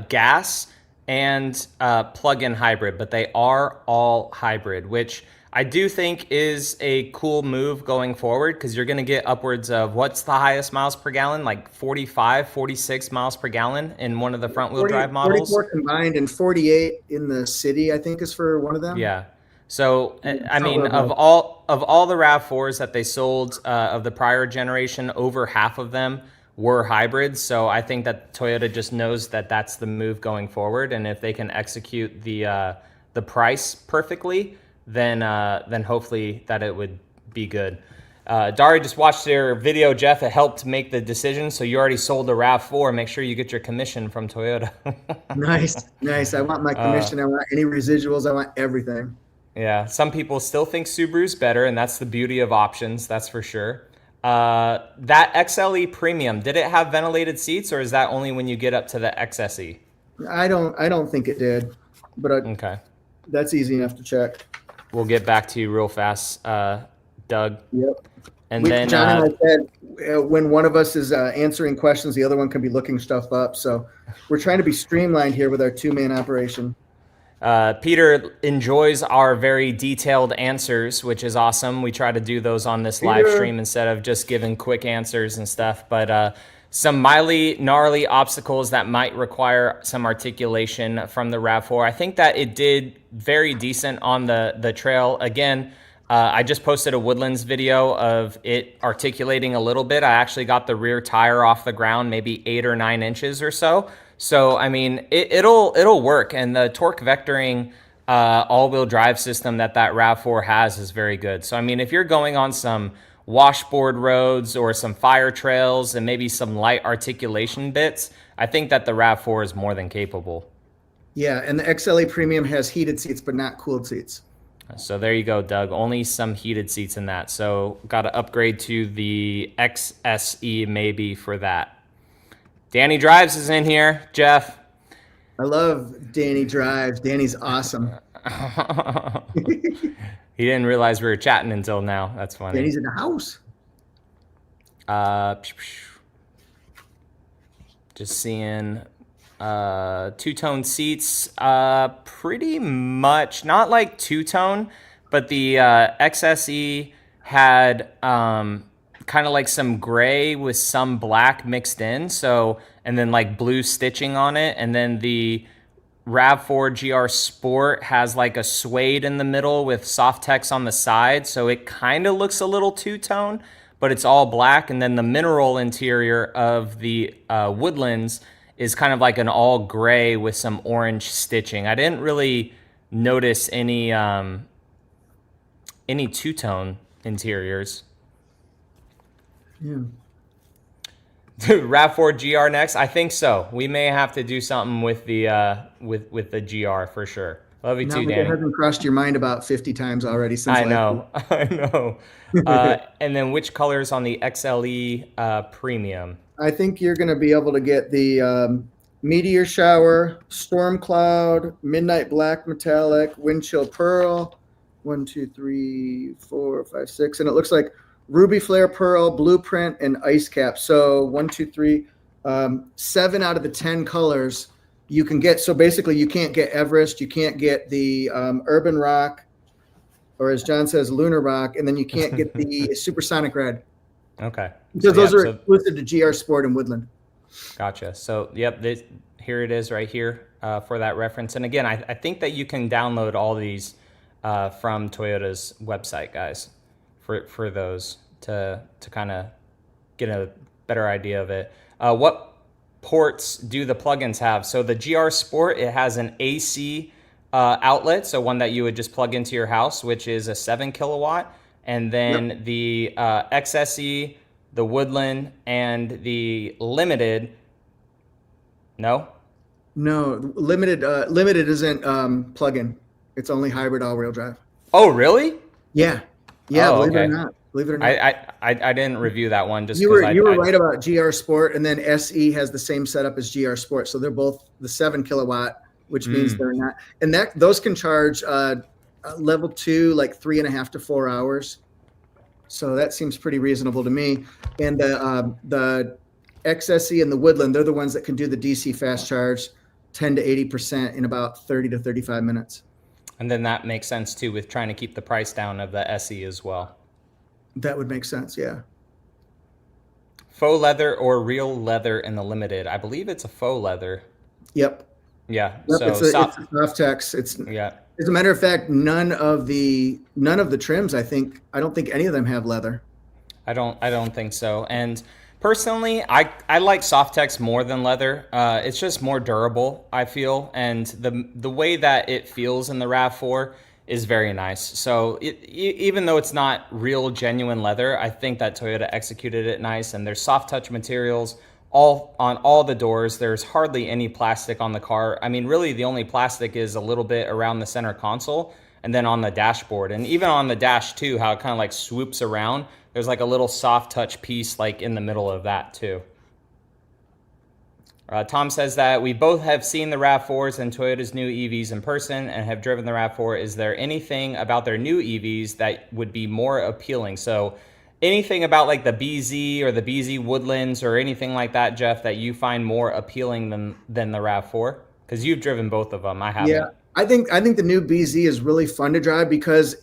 gas and plug-in hybrid, but they are all hybrid, which I do think is a cool move going forward, because you're going to get upwards of, what's the highest miles per gallon? Like 45, 46 miles per gallon in one of the front wheel drive models. 44 combined and 48 in the city, I think, is for one of them. Yeah. So, I mean, of all all the RAV4s that they sold of the prior generation, over half of them were hybrids. So I think that Toyota just knows that that's the move going forward, and if they can execute the price perfectly, then hopefully that it would be good. Dari just watched your video, Jeff. It helped make the decision. So you already sold the RAV4. Make sure you get your commission from Toyota. Nice. I want my commission. I want any residuals. I want everything. Yeah. Some people still think Subaru's better, and that's the beauty of options. That's for sure. That XLE Premium, did it have ventilated seats, or is that only when you get up to the XSE? I don't think it did, but okay. That's easy enough to check. We'll get back to you real fast, Doug. Yep. And then John and I said, when one of us is answering questions, the other one can be looking stuff up. So we're trying to be streamlined here with our two-man operation. Peter enjoys our very detailed answers, which is awesome. We try to do those on this live stream instead of just giving quick answers and stuff. But some mildly gnarly obstacles that might require some articulation from the RAV4. I think that it did very decent on the trail. Again, I just posted a Woodlands video of it articulating a little bit. I actually got the rear tire off the ground, maybe 8 or 9 inches or so. So, I mean, it'll work. And the torque vectoring all-wheel drive system that RAV4 has is very good. So, I mean, if you're going on some washboard roads or some fire trails and maybe some light articulation bits, I think that the RAV4 is more than capable. Yeah, and the XLE Premium has heated seats, but not cooled seats. So there you go, Doug. Only some heated seats in that. So got to upgrade to the XSE maybe for that. Danny Drives is in here, Jeff. I love Danny Drives. Danny's awesome. He didn't realize we were chatting until now. That's funny. Danny's in the house. Just seeing two-tone seats, pretty much not like two-tone, but the XSE had kind of like some gray with some black mixed in, so, and then like blue stitching on it, and then the RAV4 GR Sport has like a suede in the middle with soft text on the side, so it kind of looks a little two-tone, but it's all black. And then the mineral interior of the Woodlands is kind of like an all gray with some orange stitching. I didn't really notice any two-tone interiors. Yeah. RAV4 GR next? I think so. We may have to do something with the with the GR for sure. Love you too, Danny. It hasn't crossed your mind about 50 times already since I know. And then which colors on the XLE Premium? I think you're going to be able to get the Meteor Shower, Storm Cloud, Midnight Black Metallic, Wind Chill Pearl, 1, 2, 3, 4, 5, 6, and it looks like Ruby Flare Pearl, Blueprint, and Ice Cap. So 1, 2, 3, 7 out of the 10 colors you can get. So basically you can't get Everest, you can't get the Urban Rock, or as John says, Lunar Rock, and then you can't get the Supersonic Red. Okay. Because those are exclusive to GR Sport and Woodland. Gotcha. So, yep, here it is right here for that reference. And again, I think that you can download all these from Toyota's website, guys, for those to kind of get a better idea of it. What ports do the plugins have? So the GR Sport, it has an AC outlet, so one that you would just plug into your house, which is a 7 kilowatt. And then the XSE, the Woodland, and the Limited. No, Limited isn't plug-in. It's only hybrid all-wheel drive. Oh, really? Yeah. Oh, believe it or not. I didn't review that one just you were right about GR Sport, and then SE has the same setup as GR Sport, so they're both the 7 kilowatt, which means they're not. And those can charge level 2 like 3.5 to 4 hours. So that seems pretty reasonable to me. And the XSE and the Woodland, they're the ones that can do the DC fast charge 10 to 80% in about 30 to 35 minutes. And then that makes sense too with trying to keep the price down of the SE as well. That would make sense, yeah. Faux leather or real leather in the Limited? I believe it's a faux leather. Yep. Yeah. Yep, So it's a soft text. Yeah. As a matter of fact, none of the trims, I don't think any of them have leather. I don't think so. And personally, I like Softex more than leather. It's just more durable, I feel, and the way that it feels in the RAV4 is very nice. So even though it's not real genuine leather, I think that Toyota executed it nice. And there's soft touch materials all on all the doors. There's hardly any plastic on the car. I mean, really, the only plastic is a little bit around the center console and then on the dashboard, and even on the dash too, how it kind of like swoops around. There's like a little soft touch piece like in the middle of that too. Tom says that we both have seen the RAV4s and Toyota's new EVs in person and have driven the RAV4. Is there anything about their new EVs that would be more appealing? So anything about like the BZ or the BZ Woodlands or anything like that, Jeff, that you find more appealing than the RAV4? Because you've driven both of them. I haven't. Yeah, I think the new BZ is really fun to drive because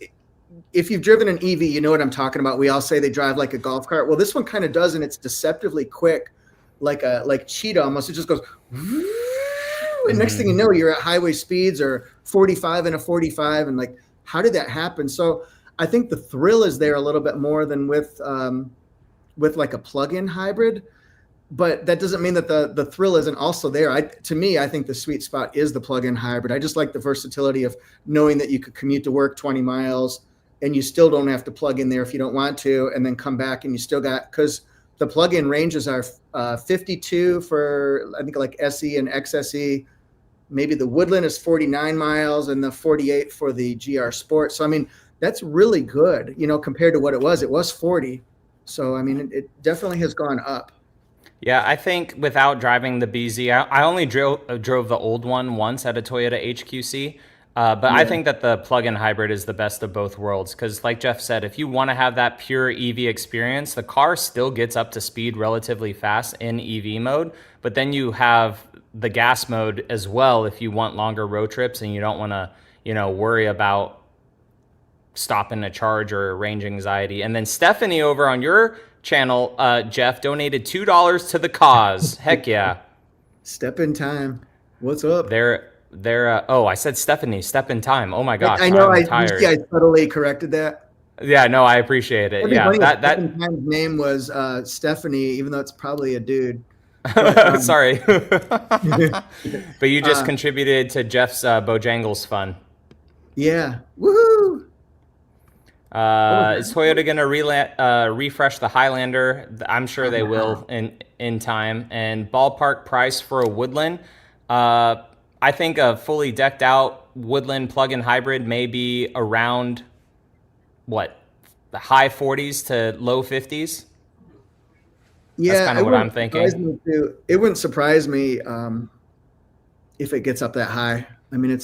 if you've driven an EV, you know what I'm talking about. We all say they drive like a golf cart. Well, this one kind of does, and it's deceptively quick, like Cheetah almost. It just goes, and next thing you know, you're at highway speeds or 45 and a 45, and like, how did that happen? So I think the thrill is there a little bit more than with like a plug-in hybrid. But that doesn't mean that the thrill isn't also there. To me, I think the sweet spot is the plug-in hybrid. I just like the versatility of knowing that you could commute to work 20 miles and you still don't have to plug in there if you don't want to, and then come back and you still got, because the plug-in ranges are 52 for, I think, like SE and XSE. Maybe the Woodland is 49 miles and the 48 for the GR Sport. So, I mean, that's really good, compared to what it was. It was 40. So, I mean, it definitely has gone up. Yeah, I think without driving the BZ, I only drove the old one once at a Toyota HQC. But I think that the plug-in hybrid is the best of both worlds because, like Jeff said, if you want to have that pure EV experience, the car still gets up to speed relatively fast in EV mode. But then you have the gas mode as well if you want longer road trips and you don't want to, worry about stopping to charge or range anxiety. And then Stephanie over on your channel, Jeff, donated $2 to the cause. Heck yeah. Step in time. What's up? Oh, I said Stephanie, step in time. Oh my gosh. I know. I'm tired. I subtly corrected that. Yeah, no, I appreciate it. Yeah, that in time's name was Stephanie, even though it's probably a dude. But, sorry. But you just contributed to Jeff's Bojangles fund. Yeah. Woohoo! Is Toyota going to refresh the Highlander? I'm sure they will in time. And ballpark price for a Woodland? I think a fully decked out Woodland plug-in hybrid may be around, the high 40s to low 50s? Yeah, that's kind of what I'm thinking. It wouldn't surprise me if it gets up that high. I mean,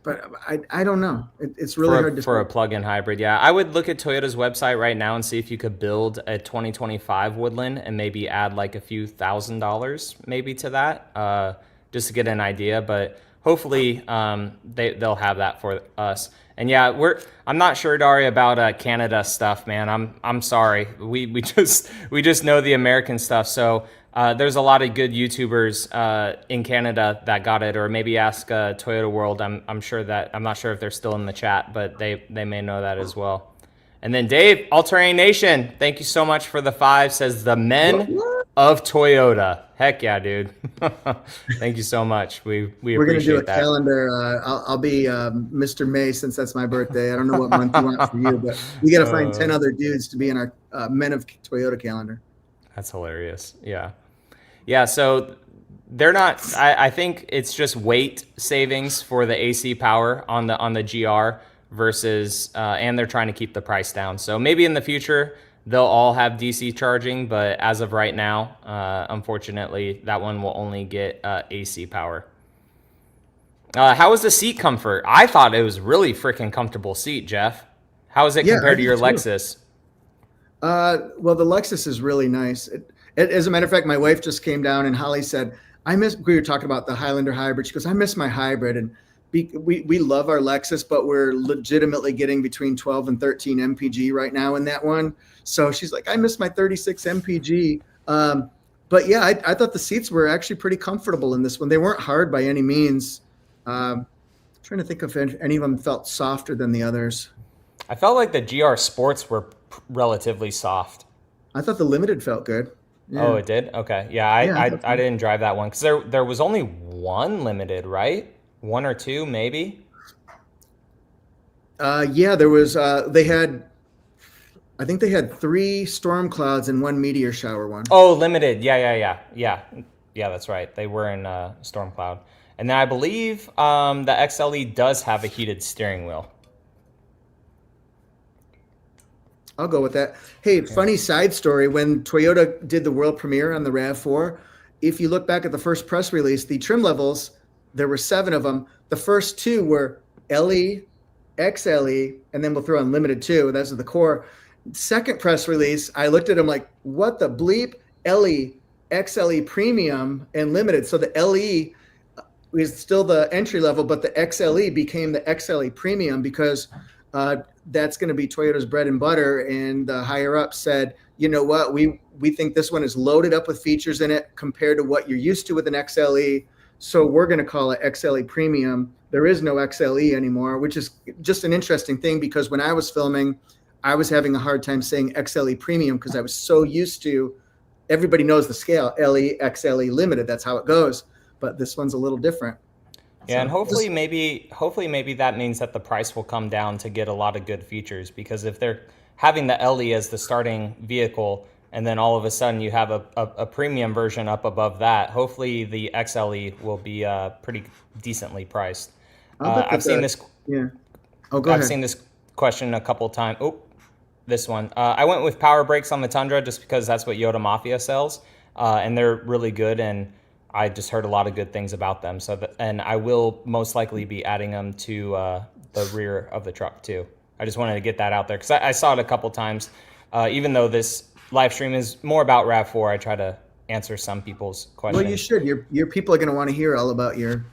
but I don't know. It's really hard to for a plug-in hybrid. Yeah, I would look at Toyota's website right now and see if you could build a 2025 Woodland and maybe add like a few $1,000s maybe to that, just to get an idea. But hopefully they'll have that for us. And yeah, I'm not sure, Dari, about Canada stuff, man. I'm sorry. We just know the American stuff. So there's a lot of good YouTubers in Canada that got it, or maybe ask Toyota World. I'm not sure if they're still in the chat, but they may know that as well. And then Dave, All Terrain Nation, thank you so much for the 5. Says the men of Toyota. Heck yeah, dude. Thank you so much. We're appreciate gonna do a that. Calendar. I'll be Mr. May since that's my birthday. I don't know what month you want for you, but we got to find 10 other dudes to be in our men of Toyota calendar. That's hilarious. Yeah. Yeah. So they're not, I think it's just weight savings for the AC power on the GR versus, and they're trying to keep the price down. So maybe in the future they'll all have DC charging, but as of right now, unfortunately, that one will only get AC power. How was the seat comfort? I thought it was really freaking comfortable seat, Jeff. How is it compared to your Lexus? Well, the Lexus is really nice. As a matter of fact, my wife just came down and Holly said, we were talking about the Highlander hybrid. She goes, I miss my hybrid. And we love our Lexus, but we're legitimately getting between 12 and 13 MPG right now in that one. So she's like, I miss my 36 MPG. But yeah, I thought the seats were actually pretty comfortable in this one. They weren't hard by any means. Trying to think if any of them felt softer than the others. I felt like the GR Sports were relatively soft. I thought the Limited felt good. Yeah. Oh, it did? Okay. Yeah, Yeah, I didn't drive that one because there was only one Limited, right? One or two, maybe? Yeah, there was. I think they had 3 storm clouds and 1 meteor shower one. Oh, Limited. Yeah, that's right. They were in Storm Cloud. And then I believe the XLE does have a heated steering wheel. I'll go with that. Hey, funny side story. When Toyota did the world premiere on the RAV4, if you look back at the first press release, the trim levels, there were 7 of them. The first 2 were LE, XLE, and then we'll throw in Limited too. Those are the core. Second press release, I looked at them like, what the bleep? LE, XLE Premium, and Limited. So the LE is still the entry level, but the XLE became the XLE Premium because that's going to be Toyota's bread and butter. And the higher up said, you know what, we think this one is loaded up with features in it compared to what you're used to with an XLE. So we're going to call it XLE Premium. There is no XLE anymore, which is just an interesting thing because when I was filming, I was having a hard time saying XLE Premium because I was so used to, everybody knows the scale, LE, XLE, Limited. That's how it goes. But this one's a little different. Yeah, So and hopefully maybe that means that the price will come down to get a lot of good features, because if they're having the LE as the starting vehicle and then all of a sudden you have a premium version up above that, hopefully the XLE will be pretty decently priced. I've seen this. Yeah. Oh, go ahead. I've seen this question a couple times. Oh, this one. I went with power brakes on the Tundra just because that's what Yoda Mafia sells, and they're really good, and I just heard a lot of good things about them. And I will most likely be adding them to the rear of the truck too. I just wanted to get that out there because I saw it a couple times. Even though this live stream is more about RAV4, I try to answer some people's questions. Well, you should. Your people are going to want to hear all about your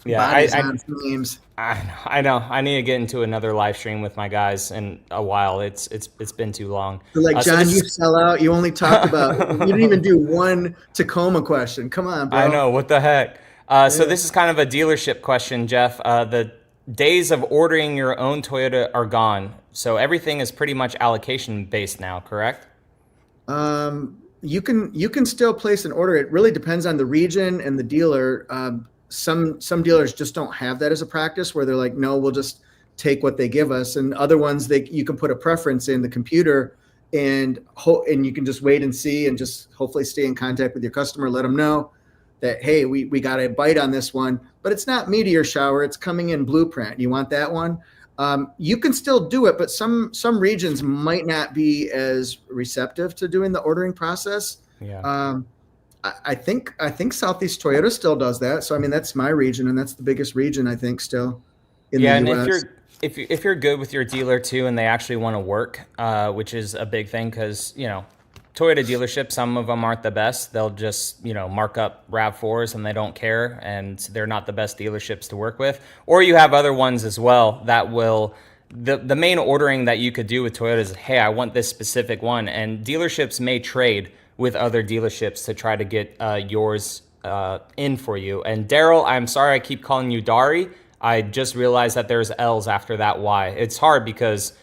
bodies on themes. I know. I need to get into another live stream with my guys in a while. It's been too long. So like, John, you sell out. You only talked about, you didn't even do one Tacoma question. Come on, bro. I know. What the heck? So this is kind of a dealership question, Jeff. The days of ordering your own Toyota are gone. So everything is pretty much allocation based now, correct? You can still place an order. It really depends on the region and the dealer. Some dealers just don't have that as a practice where they're like, no, we'll just take what they give us. And other ones, you can put a preference in the computer and you can just wait and see and just hopefully stay in contact with your customer. Let them know that, hey, we got a bite on this one, but it's not meteor shower. It's coming in blueprint. You want that one? You can still do it, but some regions might not be as receptive to doing the ordering process. Yeah. I think Southeast Toyota still does that. So I mean, that's my region, and that's the biggest region I think still in the US. And if you're good with your dealer too, and they actually want to work, which is a big thing, because Toyota dealerships, some of them aren't the best. They'll just mark up RAV4s and they don't care, and they're not the best dealerships to work with. Or you have other ones as well that will. The main ordering that you could do with Toyota is, hey, I want this specific one, and dealerships may trade with other dealerships to try to get yours in for you. And Daryl, I'm sorry I keep calling you Dari. I just realized that there's L's after that Y. It's hard because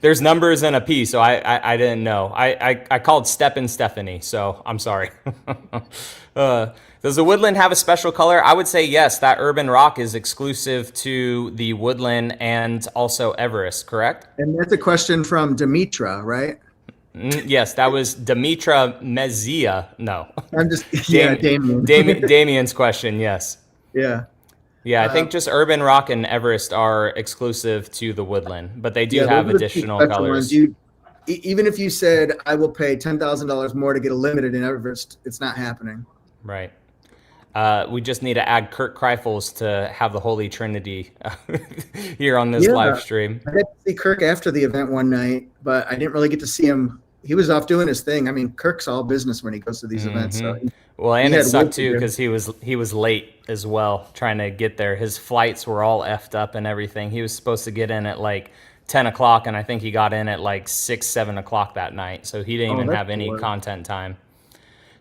there's numbers and a P, so I didn't know. I called Stephanie, so I'm sorry. Does the Woodland have a special color? I would say yes. That Urban Rock is exclusive to the Woodland and also Everest, correct? And that's a question from Demetra, right? Yes, that was Demetra Mezia. No. I'm just, Damien. Damien's question, yes. Yeah. Yeah, I think just Urban Rock and Everest are exclusive to the Woodland, but they do have additional colors. Even if you said, I will pay $10,000 more to get a Limited in Everest, it's not happening. Right. We just need to add Kirk Kreifels to have the Holy Trinity here on this live stream. I got to see Kirk after the event one night, but I didn't really get to see him. He was off doing his thing. I mean, Kirk's all business when he goes to these events. So and it sucked too because he was late as well trying to get there. His flights were all effed up and everything. He was supposed to get in at like 10 o'clock, and I think he got in at like 6, 7 o'clock that night. So he didn't even have any content time.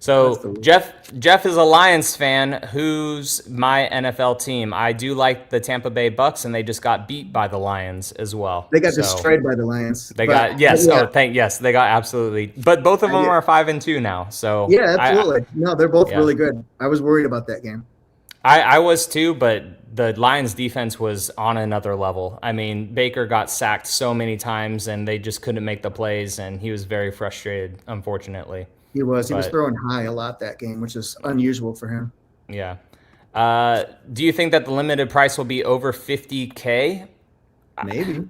So Jeff is a Lions fan. Who's my NFL team? I do like the Tampa Bay Bucks, and they just got beat by the Lions as well. They got destroyed by the Lions. They got they got absolutely. But both of them are 5-2 now. So yeah, absolutely. No, they're both really good. I was worried about that game. I was too, but the Lions defense was on another level. I mean, Baker got sacked so many times, and they just couldn't make the plays, and he was very frustrated, unfortunately. He was throwing high a lot that game, which is unusual for him. Yeah. Do you think that the limited price will be over $50K? Maybe.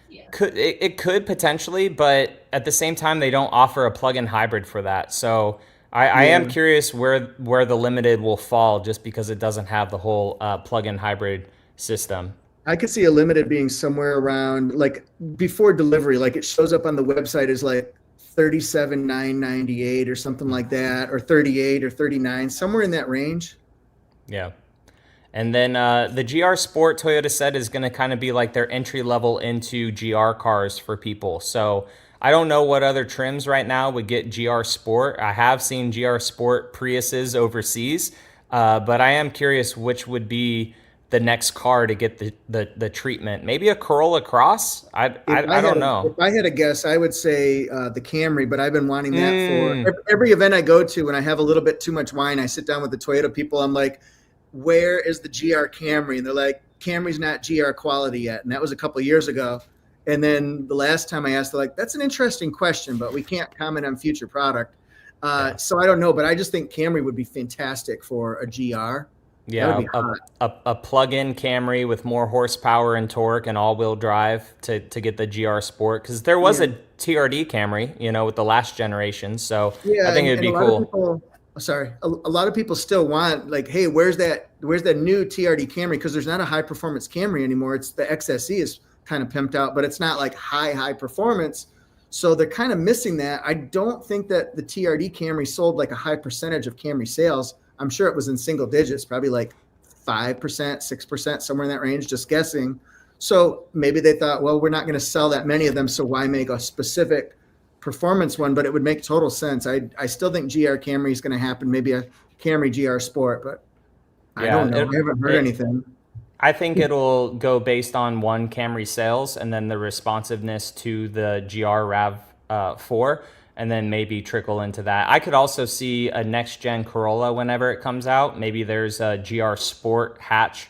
It could potentially, but at the same time, they don't offer a plug-in hybrid for that. So I am curious where the limited will fall, just because it doesn't have the whole plug-in hybrid system. I could see a limited being somewhere around, like, before delivery, like it shows up on the website as like $37,998 or something like that, or 38 or 39, somewhere in that range. Yeah. And then the GR Sport, Toyota said, is going to kind of be like their entry level into GR cars for people. So I don't know what other trims right now would get GR Sport. I have seen GR Sport Priuses overseas, but I am curious which would be the next car to get the treatment. Maybe a Corolla Cross? I don't know. If I had a guess, I would say the Camry, but I've been wanting that for every event I go to. When I have a little bit too much wine, I sit down with the Toyota people. I'm like, where is the GR Camry? And they're like, Camry's not GR quality yet. And that was a couple of years ago. And then the last time I asked, they're like, that's an interesting question, but we can't comment on future product. So I don't know, but I just think Camry would be fantastic for a GR. Yeah, a plug-in Camry with more horsepower and torque and all-wheel drive to get the GR Sport, because there was a TRD Camry, with the last generation. So I think it'd be cool. A lot of people still want, like, hey, where's that new TRD Camry? Because there's not a high-performance Camry anymore. It's the XSE is kind of pimped out, but it's not like high performance. So they're kind of missing that. I don't think that the TRD Camry sold like a high percentage of Camry sales. I'm sure it was in single digits, probably like 5%, 6%, somewhere in that range, just guessing. So maybe they thought, well, we're not going to sell that many of them, so why make a specific performance one? But it would make total sense. I still think GR Camry is going to happen, maybe a Camry GR Sport, but I don't know. I haven't heard anything. I think it'll go based on one Camry sales and then the responsiveness to the GR RAV4. And then maybe trickle into that. I could also see a next-gen Corolla whenever it comes out. Maybe there's a GR Sport hatch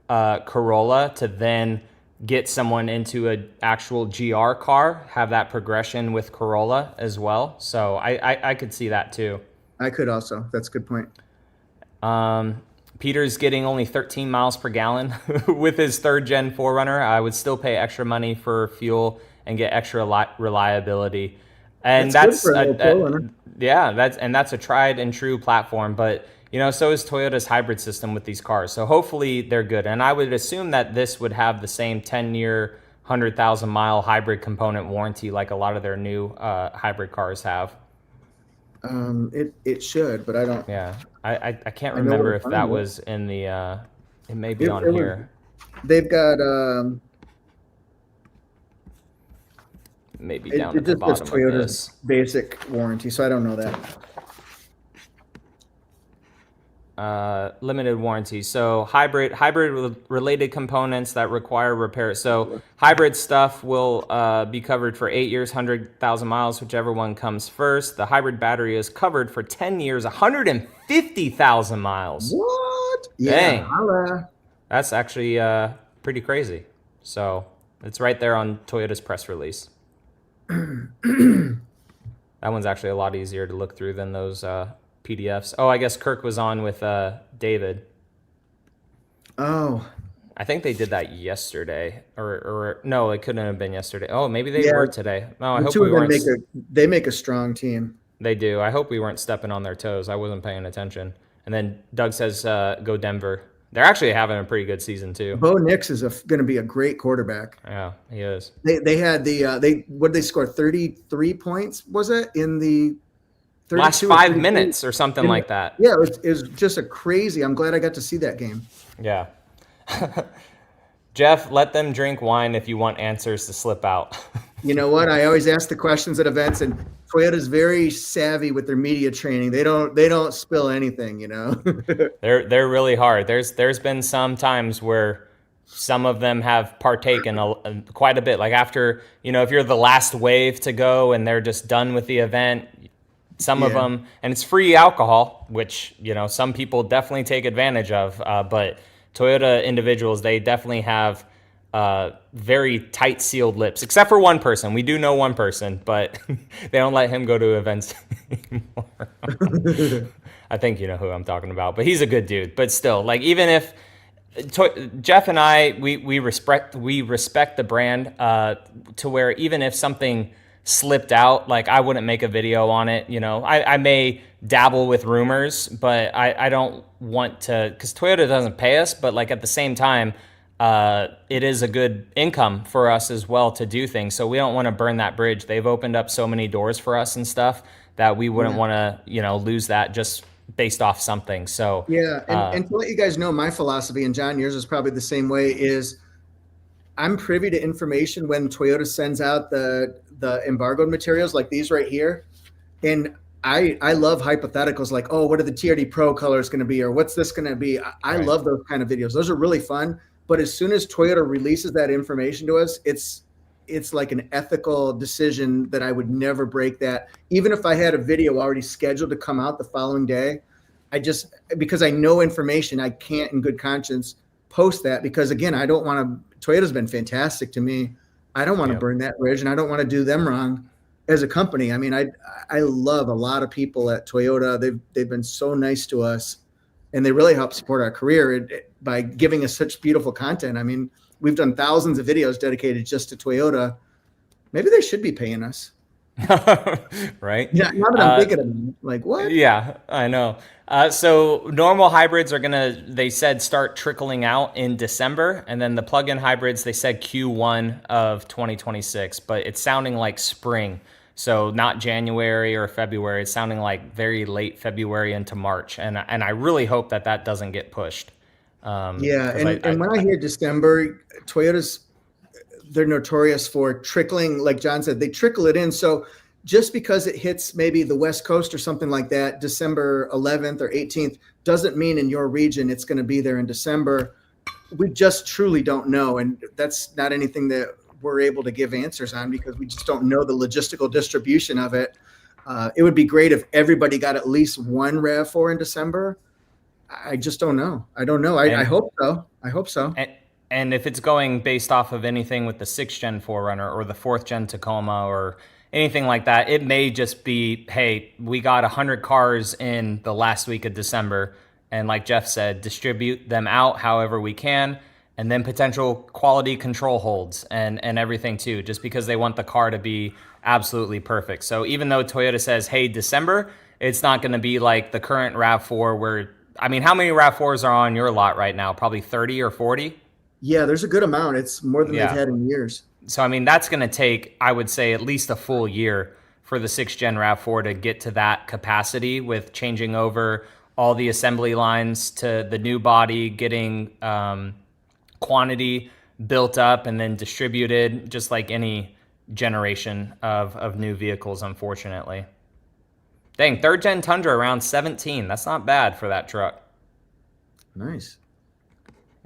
Corolla to then get someone into an actual GR car, have that progression with Corolla as well. So I could see that too. I could also. That's a good point. Peter's getting only 13 miles per gallon with his third-gen 4Runner. I would still pay extra money for fuel and get extra reliability. And that's a tried and true platform, but so is Toyota's hybrid system with these cars. So hopefully they're good. And I would assume that this would have the same 10-year, 100,000-mile hybrid component warranty like a lot of their new hybrid cars have. It should, but I don't. Yeah, I can't remember if that was in the. It may be on here. They've got. Maybe down at the bottom of this. Basic warranty, so I don't know that. Limited warranty. So hybrid related components that require repair. So hybrid stuff will be covered for 8 years, 100,000 miles, whichever one comes first. The hybrid battery is covered for 10 years, 150,000 miles. What? Dang. Yeah. That's actually pretty crazy. So it's right there on Toyota's press release. That one's actually a lot easier to look through than those PDFs. Oh, I guess Kirk was on with David. Oh. I think they did that yesterday. Or no, it couldn't have been yesterday. Oh, maybe they were today. No, I hope we weren't. They make a strong team. They do. I hope we weren't stepping on their toes. I wasn't paying attention. And then Doug says, go Denver. They're actually having a pretty good season too. Bo Nix is going to be a great quarterback. Yeah, he is. They had what did they score? 33 points, was it, in the last 5 minutes or something like that? Yeah, it was just a crazy. I'm glad I got to see that game. Yeah. Jeff, let them drink wine if you want answers to slip out. You know what? I always ask the questions at events, and Toyota's very savvy with their media training. They don't spill anything, you know. They're really hard. There's been some times where some of them have partaken quite a bit. Like after, if you're the last wave to go and they're just done with the event, some of them, and it's free alcohol, which, some people definitely take advantage of. But Toyota individuals, they definitely have very tight sealed lips, except for one person. We do know one person, but they don't let him go to events anymore. I think you know who I'm talking about, but he's a good dude. But still, like, even if Jeff and I, we respect the brand to where even if something slipped out, like, I wouldn't make a video on it. I may dabble with rumors, but I don't want to, because Toyota doesn't pay us, but like at the same time, it is a good income for us as well to do things. So we don't want to burn that bridge. They've opened up so many doors for us and stuff that we wouldn't want to, lose that just based off something. So and to let you guys know, my philosophy, and John, yours is probably the same way, is I'm privy to information when Toyota sends out the embargoed materials like these right here. And I love hypotheticals like, oh, what are the TRD Pro colors going to be? Or what's this going to be? I love those kind of videos. Those are really fun. But as soon as Toyota releases that information to us, it's like an ethical decision that I would never break that. Even if I had a video already scheduled to come out the following day, because I know information, I can't in good conscience post that, because again, I don't want to, Toyota's been fantastic to me. I don't want to burn that bridge, and I don't want to do them wrong as a company. I mean, I love a lot of people at Toyota. They've been so nice to us, and they really help support our career by giving us such beautiful content. I mean, we've done thousands of videos dedicated just to Toyota. Maybe they should be paying us. Right? Yeah, now that I'm thinking of it, like, what? Yeah, I know. So normal hybrids are they said, start trickling out in December, and then the plug-in hybrids, they said Q1 of 2026, but it's sounding like spring. So not January or February. It's sounding like very late February into March, and I really hope that doesn't get pushed. And when I hear December, they're notorious for trickling, like John said, they trickle it in. So just because it hits maybe the West Coast or something like that, December 11th or 18th, doesn't mean in your region it's going to be there in December. We just truly don't know. And that's not anything that we're able to give answers on, because we just don't know the logistical distribution of it. It would be great if everybody got at least one RAV4 in December. I just don't know. I don't know. I hope so. I hope so. And if it's going based off of anything with the 6th Gen 4Runner or the 4th Gen Tacoma or anything like that, it may just be, hey, we got 100 cars in the last week of December, and like Jeff said, distribute them out however we can, and then potential quality control holds and everything too, just because they want the car to be absolutely perfect. So even though Toyota says, hey, December, it's not going to be like the current RAV4 where, I mean, how many RAV4s are on your lot right now? Probably 30 or 40? Yeah, there's a good amount. It's more than they've had in years. So, I mean, that's going to take, I would say, at least a full year for the 6th Gen RAV4 to get to that capacity, with changing over all the assembly lines to the new body, getting quantity built up and then distributed, just like any generation of new vehicles, unfortunately. Dang, 3rd Gen Tundra around 17. That's not bad for that truck. Nice.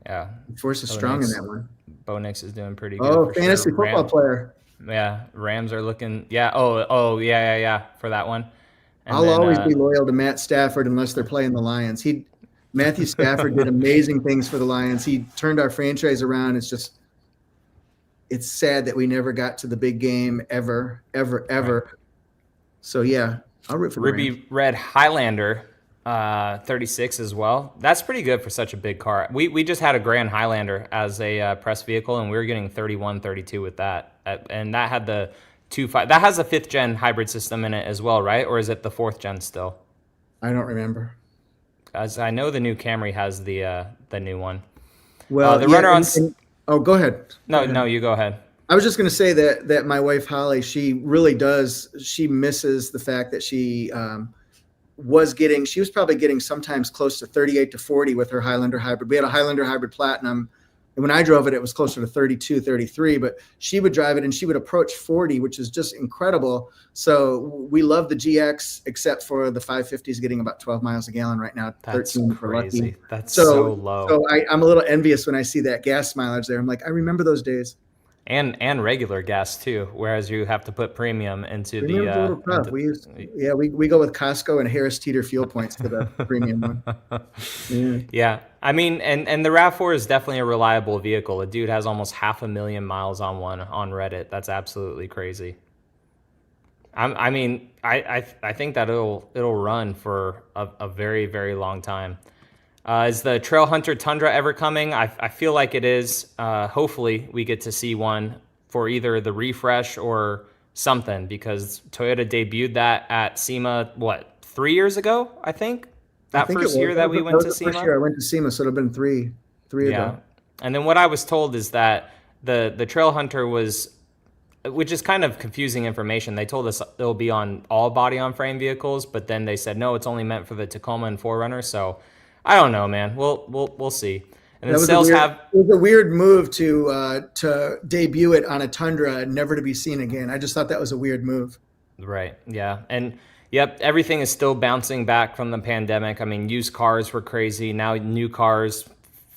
Yeah. Force is strong in that one. Bo Nix is doing pretty good. Oh, fantasy football player. Yeah, Rams are looking. Yeah. Oh, yeah. For that one. And I'll always be loyal to Matt Stafford unless they're playing the Lions. Matthew Stafford did amazing things for the Lions. He turned our franchise around. It's sad that we never got to the big game ever. Right. So yeah, I'll root for the Ruby Rams. Red Highlander. 36 as well. That's pretty good for such a big car. We just had a Grand Highlander as a press vehicle, and we were getting 31, 32 with that. And that had the 2.5. That has a 5th Gen hybrid system in it as well, right? Or is it the 4th Gen still? I don't remember. As I know, the new Camry has the new one. Well, the runner on. Oh, go ahead. No, you go ahead. I was just going to say that my wife Holly, she really does. She misses the fact that she was probably getting sometimes close to 38 to 40 with her Highlander hybrid. We had a Highlander hybrid Platinum And when I drove it, it was closer to 32, 33, but she would drive it and she would approach 40, which is just incredible. So we love the GX, except for the 550s getting about 12 miles a gallon right now. That's 13 crazy. lucky. That's so low. So I'm a little envious when I see that gas mileage there. I'm like, I remember those days. And regular gas too, whereas you have to put premium into Premium's a little tough. We go with Costco and Harris Teeter fuel points for the premium one. Yeah. I mean, and the RAV4 is definitely a reliable vehicle. The dude has almost 500,000 miles on one on Reddit. That's absolutely crazy. I mean, I think that it'll run for a very, very long time. Is the Trail Hunter Tundra ever coming? I feel like it is. Hopefully we get to see one for either the refresh or something, because Toyota debuted that at SEMA, 3 years ago, I think? That first year that we went to SEMA? First year I went to SEMA, so it would have been three ago. And then what I was told is that the Trail Hunter was, which is kind of confusing information. They told us it'll be on all body-on-frame vehicles, but then they said, no, it's only meant for the Tacoma and 4Runner, so I don't know, man. We'll see. And then sales it was a weird move to debut it on a Tundra and never to be seen again. I just thought that was a weird move. Right. Yeah. And yep, everything is still bouncing back from the pandemic. I mean, used cars were crazy. Now new cars,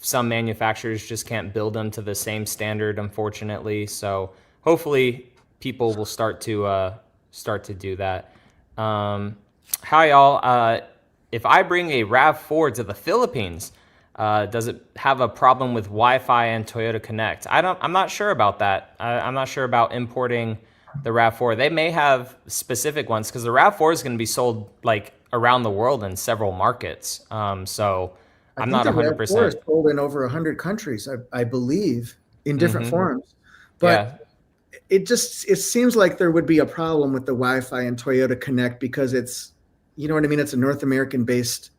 some manufacturers just can't build them to the same standard, unfortunately. So hopefully people will start to do that. Hi y'all. If I bring a RAV4 to the Philippines, does it have a problem with Wi-Fi and Toyota Connect? I'm not sure about that. I'm not sure about importing the RAV4. They may have specific ones, because the RAV4 is going to be sold like around the world in several markets. So I'm not 100%. RAV4 is sold in over 100 countries, I believe, in different forms. But it seems like there would be a problem with the Wi-Fi and Toyota Connect, because it's, you know what I mean? It's a North American based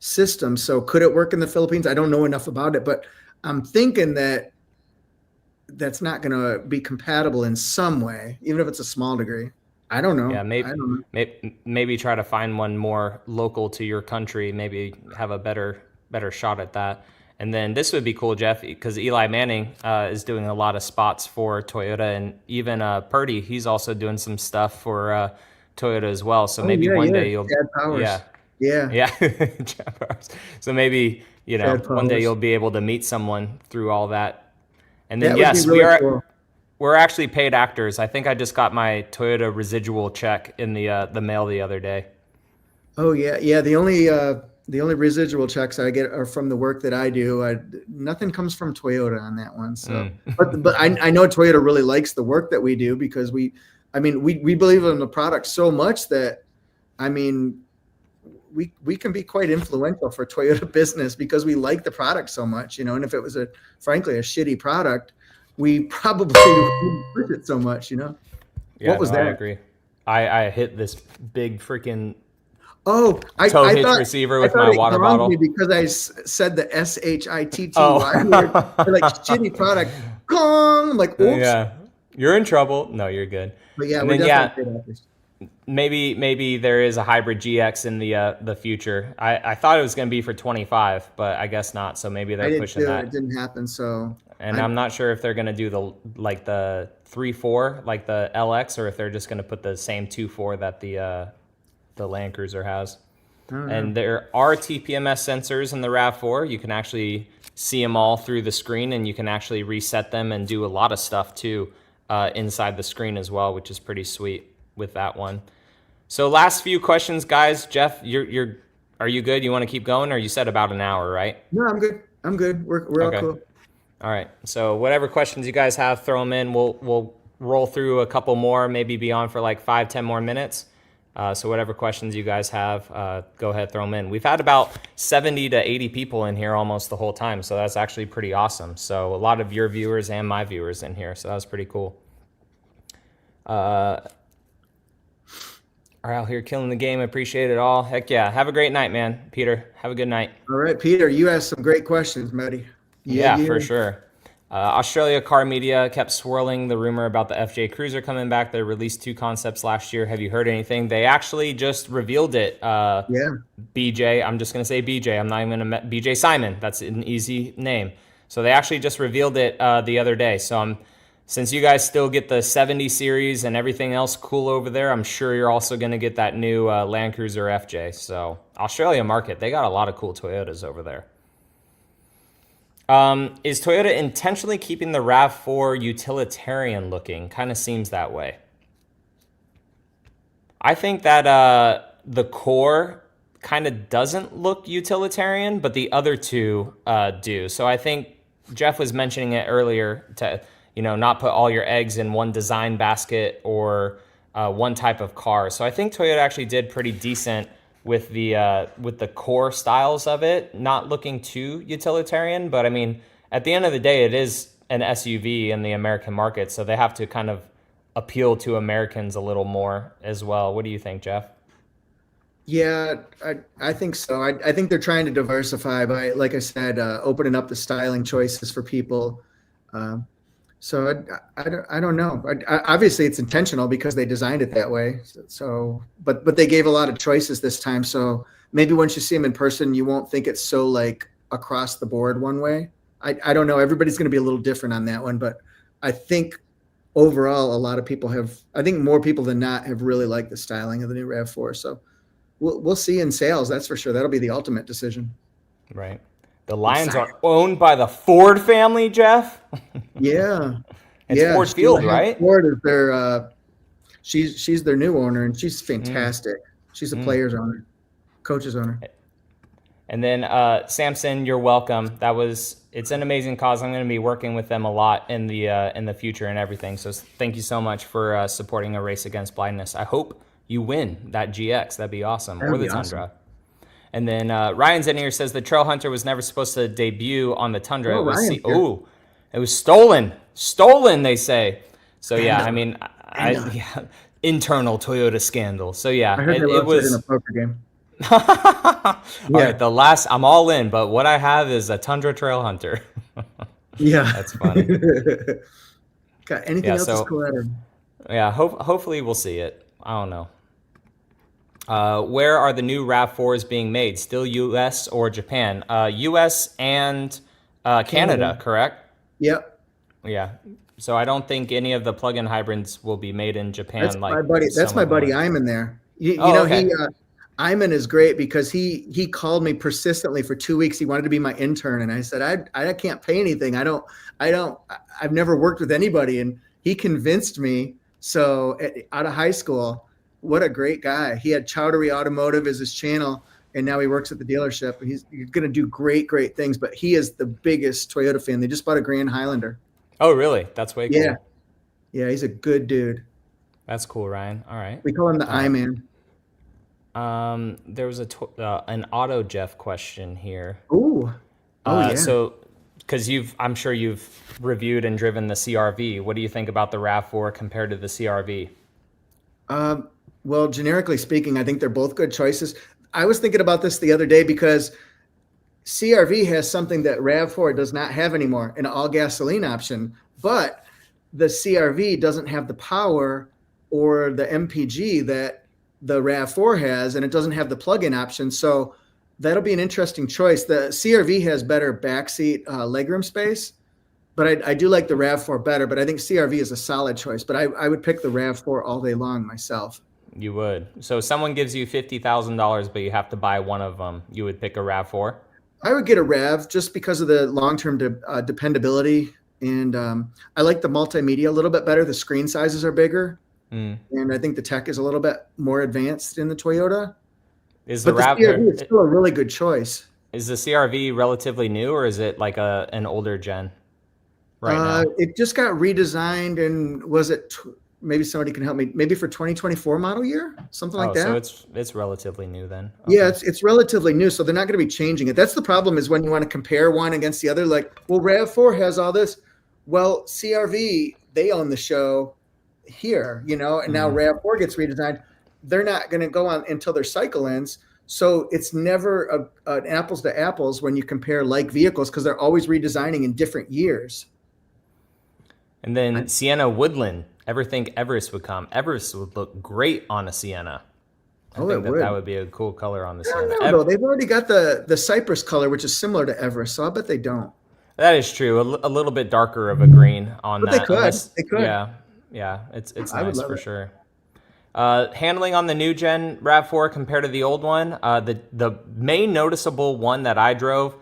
system. So could it work in the Philippines? I don't know enough about it, but I'm thinking that that's not going to be compatible in some way, even if it's a small degree. I don't know. Yeah, maybe try to find one more local to your country. Maybe have a better shot at that. And then this would be cool, Jeff, because Eli Manning is doing a lot of spots for Toyota, and even Purdy, he's also doing some stuff for Toyota as well. So maybe one day you'll Chad Powers. So maybe one day you'll be able to meet someone through all that. And then yes, we're actually paid actors. I think I just got my Toyota residual check in the mail the other day. Oh yeah. The only residual checks I get are from the work that I do. Nothing comes from Toyota on that one. So, but I know Toyota really likes the work that we do, because we believe in the product so much that, I mean, we can be quite influential for Toyota business because we like the product so much, and if it was frankly a shitty product, we probably wouldn't push it so much, Yeah, what was that? I agree. I hit this big freaking tow hitch receiver with my water bottle because I said the SHITT. Like shitty product. I'm like, oops. Yeah, you're in trouble. No, you're good. But yeah, we're definitely maybe there is a hybrid GX in the future. I thought it was going to be for 25, but I guess not. So maybe they're pushing that. It didn't happen. So, and I'm not sure if they're going to do the 3.4 like the LX, or if they're just going to put the same 2.4 that the Land Cruiser has. And there are TPMS sensors in the RAV4. You can actually see them all through the screen, and you can actually reset them and do a lot of stuff too inside the screen as well, which is pretty sweet with that one. So last few questions, guys. Jeff, are you good? You want to keep going, or you said about an hour, right? No, I'm good. We're all cool. All right. So whatever questions you guys have, throw them in. We'll roll through a couple more, maybe be on for like 5-10 more minutes. So whatever questions you guys have, go ahead, throw them in. We've had about 70 to 80 people in here almost the whole time, so that's actually pretty awesome. So a lot of your viewers and my viewers in here, so that was pretty cool. Are out here killing the game. Appreciate it all. Heck yeah. Have a great night, man. Peter, have a good night. All right, Peter, you asked some great questions, buddy. Yeah, for sure. Australia Car Media kept swirling the rumor about the FJ Cruiser coming back. They released 2 concepts last year. Have you heard anything? They actually just revealed it. BJ, I'm just going to say BJ. I'm not even going to BJ Simon. That's an easy name. So they actually just revealed it the other day. So since you guys still get the 70 series and everything else cool over there, I'm sure you're also going to get that new Land Cruiser FJ. So Australia market, they got a lot of cool Toyotas over there. Is Toyota intentionally keeping the RAV4 utilitarian looking? Kind of seems that way. I think that the core kind of doesn't look utilitarian, but the other two do. So I think Jeff was mentioning it earlier to, not put all your eggs in one design basket or one type of car. So I think Toyota actually did pretty decent with the core styles of it, not looking too utilitarian. But I mean, at the end of the day, it is an SUV in the American market, so they have to kind of appeal to Americans a little more as well. What do you think, Jeff? Yeah, I think so. I think they're trying to diversify by, like I said, opening up the styling choices for people. So I don't know. Obviously, it's intentional because they designed it that way. So, but they gave a lot of choices this time. So maybe once you see them in person, you won't think it's so like across the board one way. I don't know. Everybody's going to be a little different on that one, but I think overall, a lot of people have. I think more people than not have really liked the styling of the new RAV4. So we'll see in sales. That's for sure. That'll be the ultimate decision. Right. The Lions are owned by the Ford family, Jeff. Yeah. It's Ford Field, right? Ford is their she's their new owner, and she's fantastic. She's a player's owner, coach's owner. And then Samson, you're welcome. It's an amazing cause. I'm going to be working with them a lot in the future and everything. So thank you so much for supporting a race against blindness. I hope you win that GX. That'd be awesome. Or the Tundra. Awesome. And then Ryan's in here says the Trail Hunter was never supposed to debut on the Tundra. It was stolen. Stolen, they say. So yeah, I mean, internal Toyota scandal. So yeah, I heard it was in a poker game. All right, I'm all in, but what I have is a Tundra Trail Hunter. Yeah, that's funny. Got anything else is cool? Yeah, hopefully we'll see it. I don't know. Where are the new RAV4s being made? Still U.S. or Japan? U.S. and Canada, correct? Yep. Yeah. So I don't think any of the plug-in hybrids will be made in Japan. That's my buddy. That's my buddy Iman there. You know, okay. Iman is great because he called me persistently for 2 weeks. He wanted to be my intern, and I said I can't pay anything. I've never worked with anybody, and he convinced me. So out of high school. What a great guy. He had Chowdhury Automotive as his channel, and now he works at the dealership. He's going to do great things, but he is the biggest Toyota fan. They just bought a Grand Highlander. Oh, really? That's way cool. Yeah, he's a good dude. That's cool, Ryan. All right. We call him the I-Man. There was an Auto Jeff question here. Ooh. Yeah. So, because I'm sure you've reviewed and driven the CRV. What do you think about the RAV4 compared to the CRV? Well, generically speaking, I think they're both good choices. I was thinking about this the other day because CRV has something that RAV4 does not have anymore, an all-gasoline option. But the CRV doesn't have the power or the MPG that the RAV4 has, and it doesn't have the plug-in option. So that'll be an interesting choice. The CRV has better backseat legroom space, but I do like the RAV4 better. But I think CRV is a solid choice. But I would pick the RAV4 all day long myself. You would. So someone gives you $50,000, but you have to buy one of them. You would pick a RAV4? I would get a RAV just because of the long-term dependability. And I like the multimedia a little bit better. The screen sizes are bigger. And I think the tech is a little bit more advanced in the Toyota. But the CRV is still a really good choice. Is the CRV relatively new, or is it like an older gen right now? It just got redesigned, and was it... maybe somebody can help me. Maybe for 2024 model year, something like that. So it's relatively new then. Okay. Yeah, it's relatively new, so they're not going to be changing it. That's the problem is when you want to compare one against the other. Like, well, RAV4 has all this. Well, CRV, they own the show here, and now RAV4 gets redesigned. They're not going to go on until their cycle ends. So it's never an apples to apples when you compare like vehicles because they're always redesigning in different years. And then Sienna Woodland. Ever think Everest would come? Everest would look great on a Sienna. I think that would be a cool color on the Sienna. No, they've already got the Cypress color, which is similar to Everest, so I bet they don't. That is true. A little bit darker of a green on But they that, could. unless They could. yeah, yeah, it's I would nice love for it. sure. Handling on the new gen RAV4 compared to the old one, the main noticeable one that I drove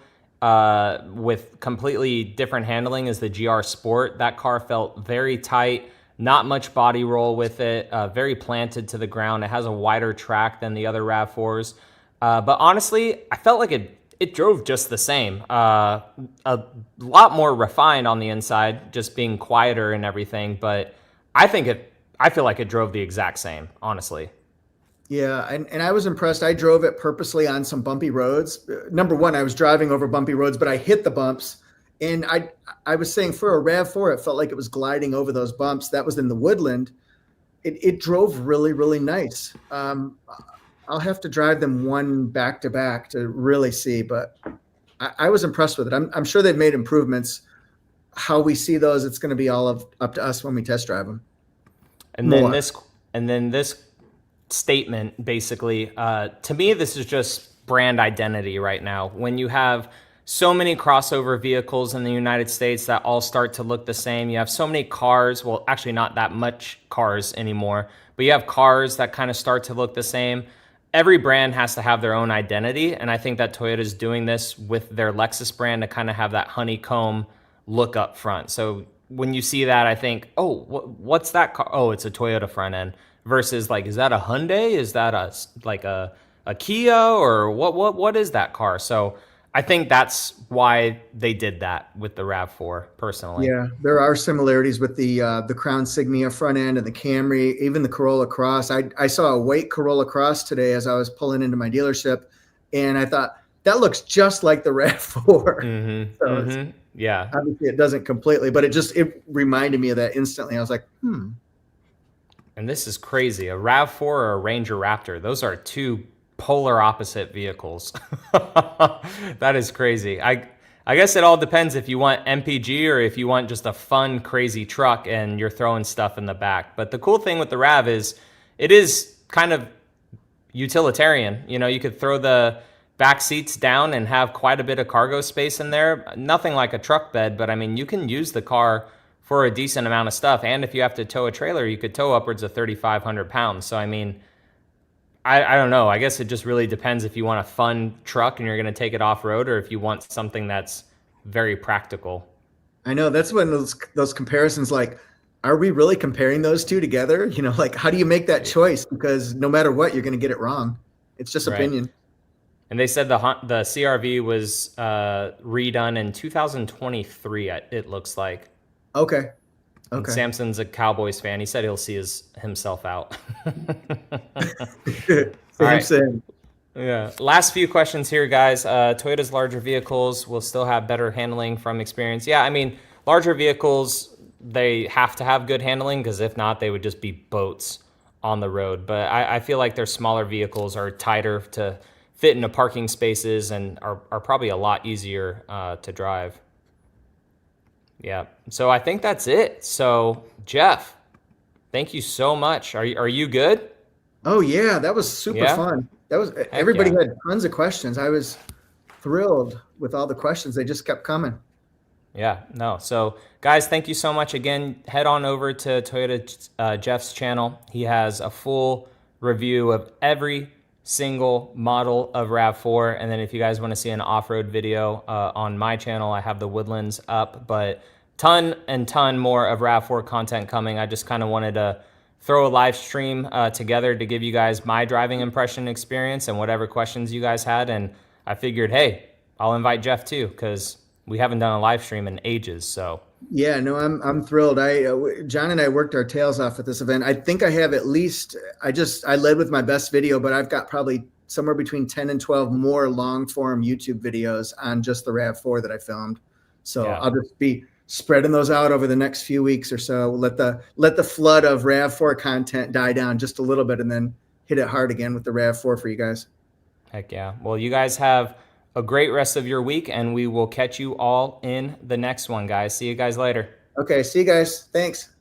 with completely different handling is the GR Sport. That car felt very tight, not much body roll with it, very planted to the ground. It has a wider track than the other RAV4s. But honestly, I felt like it drove just the same. A lot more refined on the inside, just being quieter and everything. But I feel like it drove the exact same, honestly. Yeah, and I was impressed. I drove it purposely on some bumpy roads. Number one, I was driving over bumpy roads, but I hit the bumps. And I was saying for a RAV4, it felt like it was gliding over those bumps. That was in the Woodland. It drove really, really nice. I'll have to drive them one back to back to really see, but I was impressed with it. I'm sure they've made improvements. How we see those, it's going to be all up to us when we test drive them. And then this statement basically, to me, this is just brand identity right now. When you have so many crossover vehicles in the United States that all start to look the same, you have so many cars, well, actually not that much cars anymore, but you have cars that kind of start to look the same. Every brand has to have their own identity, and I think that Toyota's doing this with their Lexus brand to kind of have that honeycomb look up front. So when you see that, I think, oh, what's that car? Oh, it's a Toyota front end. Versus like, is that a Hyundai? Is that a Kia, or what is that car? So I think that's why they did that with the RAV4 personally. Yeah, there are similarities with the Crown Signia front end and the Camry, even the Corolla Cross. I saw a white Corolla Cross today as I was pulling into my dealership, and I thought that looks just like the RAV4. Yeah, obviously it doesn't completely, but it reminded me of that instantly. I was like, And this is crazy. A RAV4 or a Ranger Raptor, those are two polar opposite vehicles. That is crazy. I guess it all depends if you want MPG or if you want just a fun, crazy truck and you're throwing stuff in the back. But the cool thing with the RAV is it is kind of utilitarian. You know, you could throw the back seats down and have quite a bit of cargo space in there. Nothing like a truck bed, but I mean, you can use the car for a decent amount of stuff. And if you have to tow a trailer, you could tow upwards of 3,500 pounds. So, I mean, I don't know. I guess it just really depends if you want a fun truck and you're going to take it off-road, or if you want something that's very practical. I know that's when those comparisons, like, are we really comparing those two together? You know, like, how do you make that choice? Because no matter what, you're going to get it wrong. It's just opinion. And they said the CRV was redone in 2023, it looks like. Okay. And Samson's a Cowboys fan. He said he'll see himself out. Same. Yeah. Last few questions here, guys. Toyota's larger vehicles will still have better handling from experience. Yeah, I mean, larger vehicles, they have to have good handling, because if not, they would just be boats on the road. But I feel like their smaller vehicles are tighter to fit into parking spaces and are probably a lot easier to drive. Yeah. So I think that's it. So Jeff, thank you so much. Are you good? Oh yeah, that was super fun. That was everybody had tons of questions. I was thrilled with all the questions. They just kept coming. Yeah, no. So guys, thank you so much again. Head on over to Toyota Jeff's channel. He has a full review of every single model of RAV4. And then if you guys want to see an off-road video on my channel, I have the Woodlands up, but ton more of RAV4 content coming. I just kind of wanted to throw a live stream together to give you guys my driving impression experience and whatever questions you guys had. And I figured, hey, I'll invite Jeff too, because we haven't done a live stream in ages. So yeah, no, I'm thrilled. John and I worked our tails off at this event. I think I have at least, I led with my best video, but I've got probably somewhere between 10 and 12 more long form YouTube videos on just the RAV4 that I filmed. So I'll just be spreading those out over the next few weeks or so. Let the flood of RAV4 content die down just a little bit, and then hit it hard again with the RAV4 for you guys. Heck yeah. Well, you guys have a great rest of your week, and we will catch you all in the next one, guys. See you guys later. Okay, see you guys. Thanks.